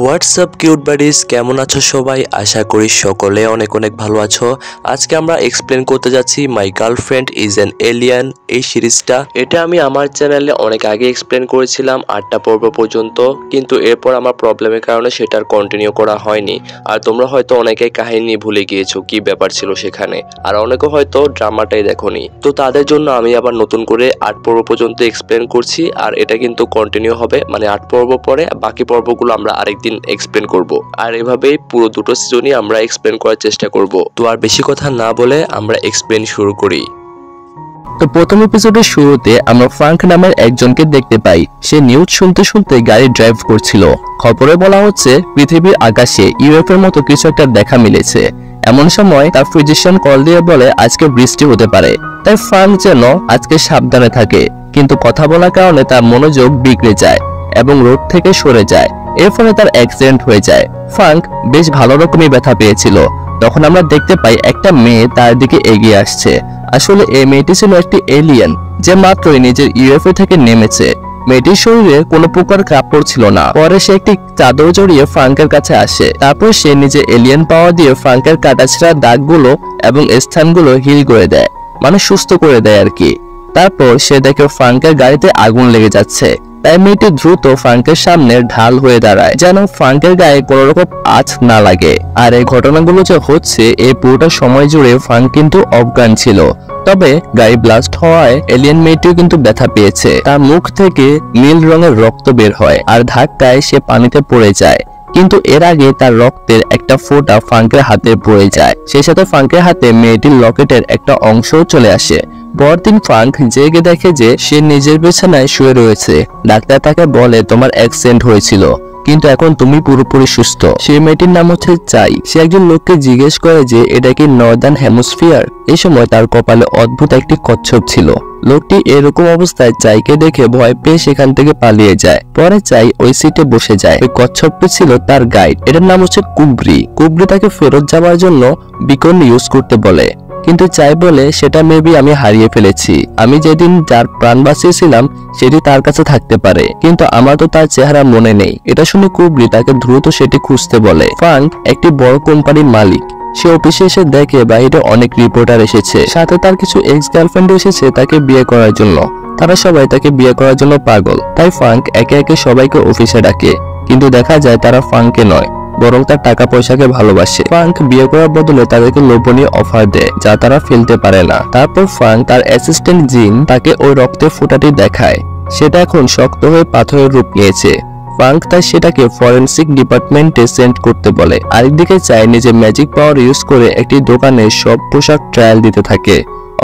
WhatsApp cute buddies, কেমন আছো সবাই? আশা করি সকলে অনেক অনেক ভালো আছো। আজকে আমরা এক্সপ্লেন করতে যাচ্ছি my girlfriend is an alien এই সিরিজটা। এটা আমি আমার চ্যানেলে অনেক আগে এক্সপ্লেন করেছিলাম 8টা পর্ব পর্যন্ত, কিন্তু এরপর আমার প্রবলেমের কারণে সেটার কন্টিনিউ করা হয়নি। আর তোমরা হয়তো অনেকেই কাহিনী ভুলে গিয়েছো কি ব্যাপার ছিল সেখানে, আর অনেকে হয়তো ড্রামাটাই দেখোনি। তো তাদের জন্য আমি আবার নতুন করে 8 পর্ব পর্যন্ত এক্সপ্লেন করছি। আর এটা কিন্তু কন্টিনিউ হবে, মানে 8 পর্ব পরে বাকি পর্বগুলো আমরা আরেকদিন এক্সপ্লেন করব। আর এভাবেই পুরো দুটো সিজনই আমরা এক্সপ্লেন করার চেষ্টা করব। তো আর বেশি কথা না বলে আমরা এক্সপ্লেন শুরু করি। তো প্রথম এপিসোডের শুরুতে আমরা ফ্রাঙ্ক নামের একজনকে দেখতে পাই। সে নিউজ শুনতে শুনতে গাড়ি ড্রাইভ করছিল। খবরে বলা হচ্ছে পৃথিবীর আকাশে ইউএফও এর মতো কিছু একটা দেখা মিলেছে। এমন সময় তার ফিজিশিয়ান কল দিয়ে বলে আজকে বৃষ্টি হতে পারে। তাই ফ্রাঙ্ক যেন আজকে সাবধানে থাকে, কিন্তু কথা বলার কারণে তার মনোযোগ বিগড়ে যায় এবং রোড থেকে সরে যায়। এর ফলে তার অ্যাক্সিডেন্ট হয়ে যায়। ফ্রাঙ্ক বেশ ভালো রকমই ব্যথা পেয়েছিল। তখন আমরা দেখতে পাই একটা মেয়ে তার দিকে এগিয়ে আসছে। আসলে এই মেয়েটি ছিল একটি এলিয়েন, যে মাত্রই নিজের ইউএফও থেকে নেমেছে। মেয়েটির শরীরে কোনো প্রকার কাপড় ছিল না। পরে সে একটি চাদর জড়িয়ে ফ্রাঙ্কের কাছে আসে। তারপর সে নিজে এলিয়েন পাওয়ার দিয়ে ফ্রাঙ্কের কাটাছেঁড়া দাগগুলো এবং স্থানগুলো হিল করে দেয়, মানে সুস্থ করে দেয় আর কি। তারপর সে দেখে ফ্রাঙ্কের গাড়িতে আগুন লেগে যাচ্ছে। তাই মেয়েটি দ্রুত ফ্রাঙ্কের সামনে ঢাল হয়ে দাঁড়ায়, যেন ফ্রাঙ্কের গায়ে কোনো রকম আঁচ না লাগে। আর এই ঘটনাগুলো যে হচ্ছে এই পুরোটা সময় জুড়ে ফ্রাঙ্ক কিন্তু অজ্ঞান ছিল। তবে গাড়ি ব্লাস্ট হওয়ায় এলিয়েন মেয়েটিও কিন্তু ব্যথা পেয়েছে। তার মুখ থেকে নীল রঙের রক্ত বের হয় আর ধাক্কায় সে পানিতে পড়ে যায়। কিন্তু এর আগে তার রক্তের একটা ফোঁটা ফ্রাঙ্কের হাতে পড়ে যায়। সেই সাথে ফ্রাঙ্কের হাতে মেয়েটির লকেটের একটা অংশও চলে আসে। পরদিন ফ্রাঙ্ক জেগে দেখে যে সে নিজের বিছানায় শুয়ে রয়েছে। ডাক্তার তাকে বলে তোমার অ্যাক্সিডেন্ট হয়েছিল, কিন্তু এখন তুমি পুরোপুরি সুস্থ। সেই মেয়েটির নাম হচ্ছে চাই। সে একজন লোককে জিজ্ঞেস করে যে এটা কি নর্দার্ন হেমিস্ফিয়ার। এই সময় তার কপালে অদ্ভুত একটি কচ্ছপ ছিল। লোকটি এরকম অবস্থায় চাইকে দেখে ভয় পেয়ে সেখান থেকে পালিয়ে যায়। পরে চাই ওই সিটে বসে যায়। ওই কচ্ছপটি ছিল তার গাইড, এটার নাম হচ্ছে কুবরি। কুবরি তাকে ফেরত যাওয়ার জন্য বিকন ইউজ করতে বলে, কিন্তু চাই বলে সেটা মেবি আমি হারিয়ে ফেলেছি। আমি যেদিন যার প্রাণ বাঁচিয়েছিলাম সেটি তার কাছে থাকতে পারে, কিন্তু আমার তো তার চেহারা মনে নেই। এটা শুনে কুবরি তাকে দ্রুত সেটি খুঁজতে বলে। ফ্রাঙ্ক একটি বড় কোম্পানির মালিক। সে অফিসে এসে দেখে বাইরে অনেক রিপোর্টার এসেছে, সাথে তার কিছু এক্স গার্লফ্রেন্ড এসেছে তাকে বিয়ে করার জন্য। তারা সবাই তাকে বিয়ে করার জন্য পাগল। তাই ফ্রাঙ্ক একে একে সবাইকে অফিসে ডাকে, কিন্তু দেখা যায় তারা ফ্রাঙ্ককে নয়, বরং তার টাকা পয়সাকে ভালোবাসে। ফ্রাঙ্ক বিয়ে করার বদলে তাদেরকে লোভনীয় অফার দেয় যা তারা ফেলতে পারে না। তারপর ফ্রাঙ্ক তার অ্যাসিস্ট্যান্ট জিন তাকে ওই রক্তের ফোঁটাটি দেখায়। সেটা এখন শক্ত হয়ে পাথরের রূপ নিয়েছে। ফ্রাঙ্ক তাই সেটাকে ফরেনসিক ডিপার্টমেন্টে সেন্ড করতে বলে। আরেকদিকে চাই নিজে ম্যাজিক পাওয়ার ইউজ করে একটি দোকানে সব পোশাক ট্রায়াল দিতে থাকে।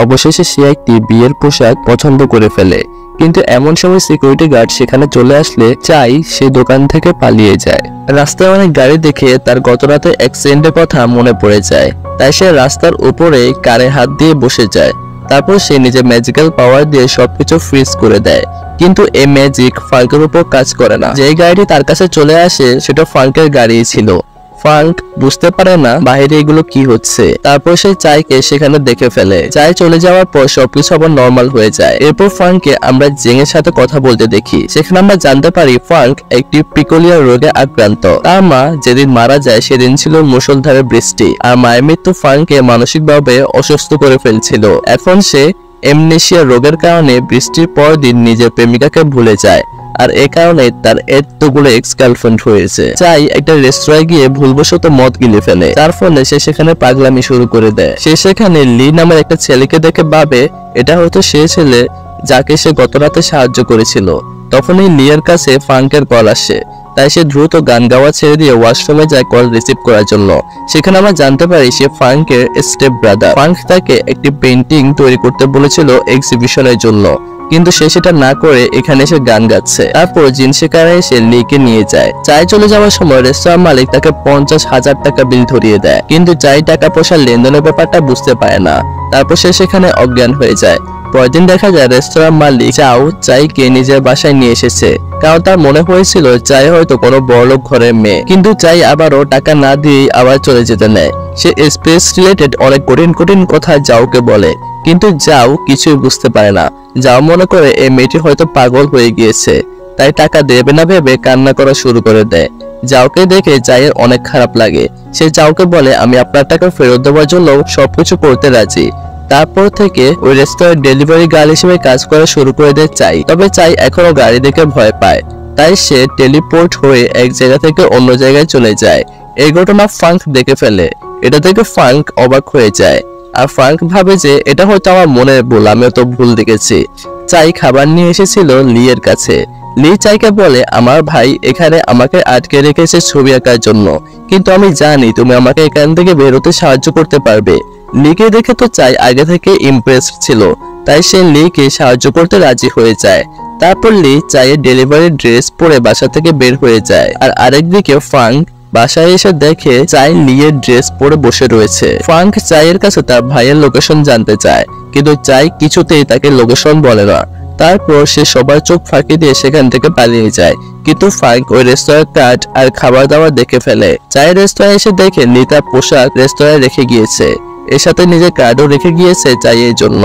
অবশেষে সে একটি বিয়ের পোশাক পছন্দ করে ফেলে, কিন্তু এমন সময় সিকিউরিটি গার্ড সেখানে চলে আসলে চাই সে দোকান থেকে পালিয়ে যায়। রাস্তায় অনেক গাড়ি দেখে তার গতরাতে অ্যাক্সিডেন্টের কথা মনে পড়ে যায়। তাই সে রাস্তার উপরে কারে হাত দিয়ে বসে যায়। তারপর সে নিজের ম্যাজিক্যাল পাওয়ার দিয়ে সবকিছু ফ্রিজ করে দেয়, কিন্তু এই ম্যাজিক ফ্রাঙ্কের উপর কাজ করে না। যে গাড়িটি তার কাছে চলে আসে সেটা ফ্রাঙ্কের গাড়ি ছিল। ফ্রাঙ্ক বুঝতে পারে না বাইরে এগুলো কি হচ্ছে। তারপর সে চাইকে সেখানে দেখে ফেলে। চাই চলে যাওয়ার পর সবকিছু আবার নর্মাল হয়ে যায়। এরপর ফ্রাঙ্ককে আমরা জেংয়ের সাথে কথা বলতে দেখি। সেখানে আমরা জানতে পারি ফ্রাঙ্ক একটি পিকোলিয়ার রোগে আক্রান্ত। তার মা যেদিন মারা যায় সেদিন ছিল মুষলধারে বৃষ্টি, আর মায়ের মৃত্যু ফ্রাঙ্ককে মানসিকভাবে অসুস্থ করে ফেলছিল। এখন সে এমনেশিয়া রোগের কারণে বৃষ্টির পর দিন নিজের প্রেমিকাকে ভুলে যায়, আর এ কারণে তার এতগুলো এক্স গার্লফ্রেন্ড হয়েছে। চাই একটা রেস্তোরাঁয় গিয়ে ভুলবশত মদ গিলে ফেলে, তার ফলে সে সেখানে পাগলামি শুরু করে দেয়। সে সেখানে লি নামের একটা ছেলেকে দেখে ভাবে এটা হয়তো সে ছেলে যাকে সে গতরাতে সাহায্য করেছিল। তখনই লিয়ার কাছে ফ্রাঙ্কের কল আসে। তাই সে দ্রুত গান গাওয়া ছেড়ে দিয়ে ওয়াশরুমে যায় কল রিসিভ করার জন্য। সেখানে আমরা জানতে পারি সে ফ্রাঙ্কের স্টেপ ব্রাদার। ফ্রাঙ্ক তাকে একটি পেইন্টিং তৈরি করতে বলেছিল এক্সিবিশনের জন্য, কিন্তু সে সেটা না করে এখানে এসে গান গাচ্ছে। তারপর জিন শিকারে এসে লিকে নিয়ে যায়। চাই চলে যাওয়ার সময় রেস্তোরাঁ মালিক তাকে 50,000 টাকা বিল ধরিয়ে দেয়, কিন্তু চাই টাকা পয়সার লেনদেনের ব্যাপারটা বুঝতে পারে না। তারপর সে সেখানে অজ্ঞান হয়ে যায়। পরদিন দেখা যায় রেস্তোরাঁ মালিক চাইকে নিজের বাসায় নিয়ে এসেছে, কারণ তার মনে হয়েছিল চাই হয়তো কোনো বড়লোক ঘরের মেয়ে। কিন্তু চাই আবারও টাকা না দিয়ে আবার চলে যেতে নেয়। সে স্পেস রিলেটেড অনেক কঠিন কথা যাওকে বলে, কিন্তু যাও কিছুই বুঝতে পারে না। যাও মনে করে এই মেয়েটি হয়তো পাগল হয়ে গিয়েছে। তাই টাকা দেবে না ভেবে কান্না করা শুরু করে দেয়। জাওকে দেখে চাইয়ের অনেক খারাপ লাগে। সে জাওকে বলে, আমি আপনার টাকা ফেরত দেওয়ার জন্য সবকিছু করতে রাজি। তারপর থেকে ওই রেস্তোরাঁর ডেলিভারি গার্ল হিসেবে কাজ করা শুরু করে দেয় চাই। তবে চাই এখনো গাড়ি দেখে ভয় পায়, তাই সে টেলিপোর্ট হয়ে এক জায়গা থেকে অন্য জায়গায় চলে যায়। এই ঘটনা ফ্রাঙ্ক দেখে ফেলে। এটা থেকে ফ্রাঙ্ক অবাক হয়ে যায়, আর ফ্রাঙ্ক ভাবে যে এটা হয়তো আমার মনের ভুল, আমিও তো ভুল দেখেছি। চাই খাবার নিয়ে এসেছিল লি এর কাছে। লি চাইকে বলে, আমার ভাই এখানে আমাকে আটকে রেখেছে ছবি আঁকার জন্য, কিন্তু আমি জানি তুমি আমাকে এখান থেকে বেরোতে সাহায্য করতে পারবে। লিকে দেখে তো চাই আগে থেকে ইমপ্রেসড ছিল, তাই সে লিকে সাহায্য করতে রাজি হয়ে যায়। তারপর লি চাইয়ের ডেলিভারি ড্রেস পরে বাসা থেকে বের হয়ে যায়, আর আরেকদিকে ফ্রাঙ্ক বাসায় এসে দেখে চাই লিয়ের ড্রেস পরে বসে রয়েছে। ফ্রাঙ্ক চাইয়ের কাছে তার ভাইয়ের লোকেশন জানতে চায়, কিন্তু চাই কিছুতেই তাকে লোকেশন বলে না। তারপর সে সবার চোখ ফাঁকি দিয়ে সেখান থেকে পালিয়ে যায়, কিন্তু ফ্রাঙ্ক ওই রেস্তোরাঁর কার্ড আর খাবার দাবার দেখে ফেলে। চাই রেস্তোরাঁ এসে দেখে লি তার পোশাক রেস্তোরাঁয় রেখে গিয়েছে, এর সাথে নিজের কার্ডও রেখে গিয়েছে চাইয়ের জন্য।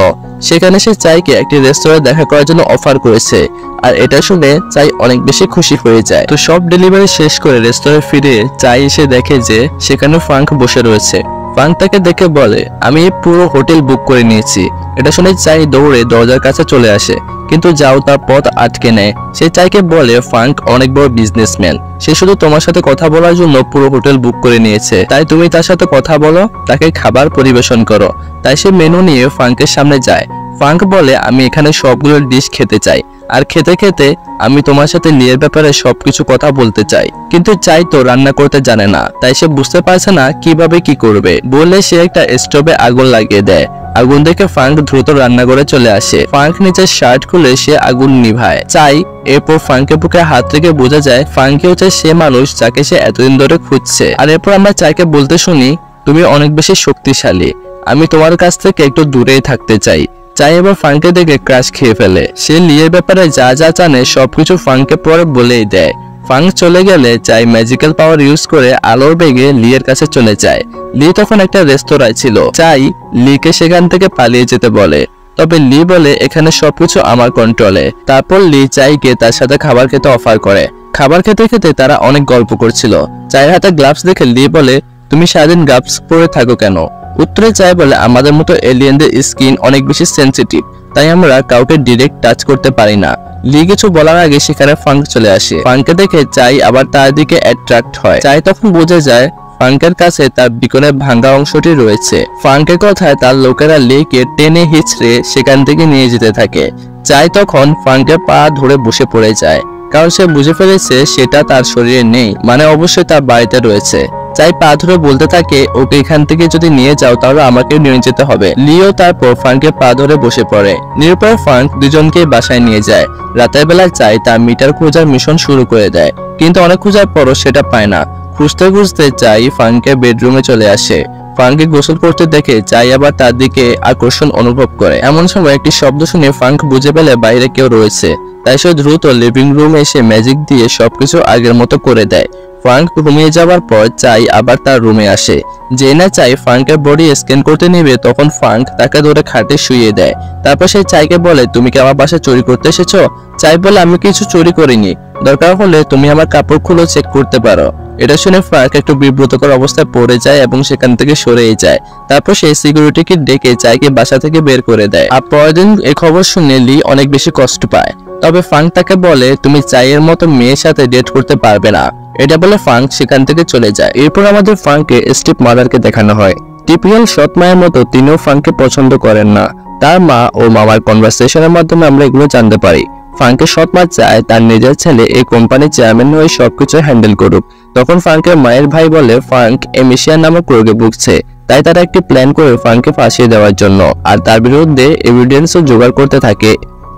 সেখানে সে চাইকে একটি রেস্তোরাঁ দেখা করার জন্য অফার করেছে, আর এটা শুনে চাই অনেক বেশি খুশি হয়ে যায়। তো সব ডেলিভারি শেষ করে রেস্তোরাঁ ফিরে চাই এসে দেখে যে সেখানে ফ্রাঙ্ক বসে রয়েছে। ফ্রাঙ্ক তাকে দেখে বলে, আমি পুরো হোটেল বুক করে নিয়েছি। এটা শুনে চাই দৌড়ে দরজার কাছে চলে আসে, কিন্তু যাও তার পথ আটকে নেয়। সে চাইকে বলে, ফ্রাঙ্ক অনেক বড় বিজনেসম্যান, সে শুধু তোমার সাথে কথা বলার জন্য পুরো হোটেল বুক করে নিয়েছে, তাই তুমি তার সাথে কথা বলো, তাকে খাবার পরিবেশন করো। তাই সে মেনু নিয়ে ফ্রাঙ্কের সামনে যায়। ফ্রাঙ্ক বলে, আমি এখানে সবগুলো ডিশ খেতে চাই, আর খেতে খেতে আমি তোমার সাথে লিয়ের ব্যাপারে সবকিছু কথা বলতে চাই। কিন্তু চাই তো রান্না করতে জানে না, তাই সে বুঝতে পারছে না কিভাবে কি করবে। বলে সে একটা স্টোভে আগুন লাগিয়ে দেয়। আগুন দেখে ফ্রাঙ্ক দ্রুত রান্নাঘরে চলে আসে। ফ্রাঙ্ক নিচের শার্ট খুলে সে আগুন নিভায়। চাই এরপর ফ্রাঙ্কের বুকে হাত থেকে বোঝা যায় ফ্রাঙ্কি হচ্ছে সে মানুষ যাকে সে এতদিন ধরে খুঁজছে। আর এরপর আমরা চাইকে বলতে শুনি, তুমি অনেক বেশি শক্তিশালী, আমি তোমার কাছ থেকে একটু দূরেই থাকতে চাই। চাই এবার ফ্রাঙ্কে দেখে ক্রাশ খেয়ে ফেলে। সে লিয়ের ব্যাপারে যা যা জানে সবকিছু ফ্রাঙ্কে পরে বলেই দেয়। ফ্রাঙ্ক চলে গেলে চাই ম্যাজিক্যাল পাওয়ার ইউজ করে আলোর বেগে লিয়ের কাছে চলে যায়। লি তখন একটা রেস্তোরাঁয় ছিল। চাই লিকে সেখান থেকে পালিয়ে যেতে বলে, তবে লি বলে এখানে সবকিছু আমার কন্ট্রোলে। তারপর লি চাইকে তার সাথে খাবার খেতে অফার করে। খাবার খেতে খেতে তারা অনেক গল্প করছিল। চাইয়ের হাতে গ্লাভস দেখে লি বলে, তুমি সারাদিন গ্লাভস পরে থাকো কেন? উত্তরে চাই বলে, আমাদের মতো এলিয়েনদের স্কিন অনেক বেশি সেনসিটিভ, তাই আমরা কাউকে ডিরেক্ট টাচ করতে পারি না। লি কিছু বলার আগে সেখানে ফ্রাঙ্ক চলে আসে। ফ্রাঙ্ককে দেখে চাই আবার তার দিকে অ্যাট্রাক্ট হয়। চাই তখন বোঝা যায় ফ্রাঙ্কের কাছে তার বিকনের ভাঙা অংশটি রয়েছে। ফ্রাঙ্কের কথায় তার লোকেরা লিকে টেনে হিচড়ে সেখান থেকে নিয়ে যেতে থাকে। চাই তখন ফ্রাঙ্কের পা ধরে বসে পড়ে যায়, কারণ সে বুঝে ফেলেছে সেটা তার শরীরে নেই, মানে অবশ্যই তার বাড়িতে রয়েছে। চাই পা ধরে বলতে থাকে, ওকে এখান থেকে যদি নিয়ে যাও তাহলে আমাকে নিয়ে যেতে হবে। লিও তারপর ফ্রাঙ্কের পা ধরে বসে পড়ে। নিরুপায় ফ্রাঙ্ক দুজনকে বাসায় নিয়ে যায়। রাতের বেলা চাই তার মিটার খোঁজার মিশন শুরু করে দেয়, কিন্তু অনেক খোঁজার পরও সেটা পায় না। খুঁজতে খুঁজতে চাই ফ্রাঙ্কের বেডরুমে চলে আসে। ফ্রাঙ্ককে গোসল করতে দেখে চাই আবার তার দিকে আকর্ষণ অনুভব করে। এমন সময় একটি শব্দ শুনে ফ্রাঙ্ক বুঝে পেলে বাইরে কেউ রয়েছে, তাই সে দ্রুত লিভিং রুমে এসে ম্যাজিক দিয়ে সবকিছু আগের মতো করে দেয়। ফ্রাঙ্ক ঘুমিয়ে যাওয়ার পর চাই আবার তার রুমে আসে। যে না চাই ফ্রাঙ্কের বডি স্ক্যান করতে নেবে, তখন ফ্রাঙ্ক তাকে ধরে খাটে শুইয়ে দেয়। তারপর সে চাইকে বলে, তুমি কি আমার বাসায় চুরি করতে এসেছো? চাই বলে, আমি কিছু চুরি করিনি, দরকার হলে তুমি আমার কাপড় খুলে চেক করতে পারো। এটা শুনে ফ্রাঙ্ক একটু বিব্রতকর অবস্থায় পড়ে যায় এবং সেখান থেকে সরে যায়। তারপর সে সিকিউরিটিকে ডেকে চাইকে বাসা থেকে বের করে দেয়। আর পরের দিন এই খবর শুনে লি অনেক বেশি কষ্ট পায়। তবে ফ্রাঙ্ক তাকে বলে, তুমি চাইয়ের মতো মেয়ের সাথে ডেট করতে পারবে না। এটা বলে ফ্রাঙ্ক সেখান থেকে চলে যায়। এরপর আমাদের ফ্রাঙ্কে স্টিপ মাদারকে দেখানো হয়। টিপিক্যাল সৎ মায়ের মতো তিনিও ফ্রাঙ্ককে পছন্দ করেন না। তার মা ও মামার কনভারসেশনের মাধ্যমে আমরা এগুলো জানতে পারি। ফ্রাঙ্কের সৎ মা চায় তার নিজের ছেলে এই কোম্পানির চেয়ারম্যান হয়ে সবকিছু হ্যান্ডেল করুক। তখন ফ্রাঙ্কের মায়ের ভাই বলে, ফ্রাঙ্ক এমিশিয়ান নামক রোগে ভুগছে, তাই তারা একটি প্ল্যান করে ফ্রাঙ্ককে ফাঁসিয়ে দেওয়ার জন্য আর তার বিরুদ্ধে এভিডেন্সও জোগাড় করতে থাকে।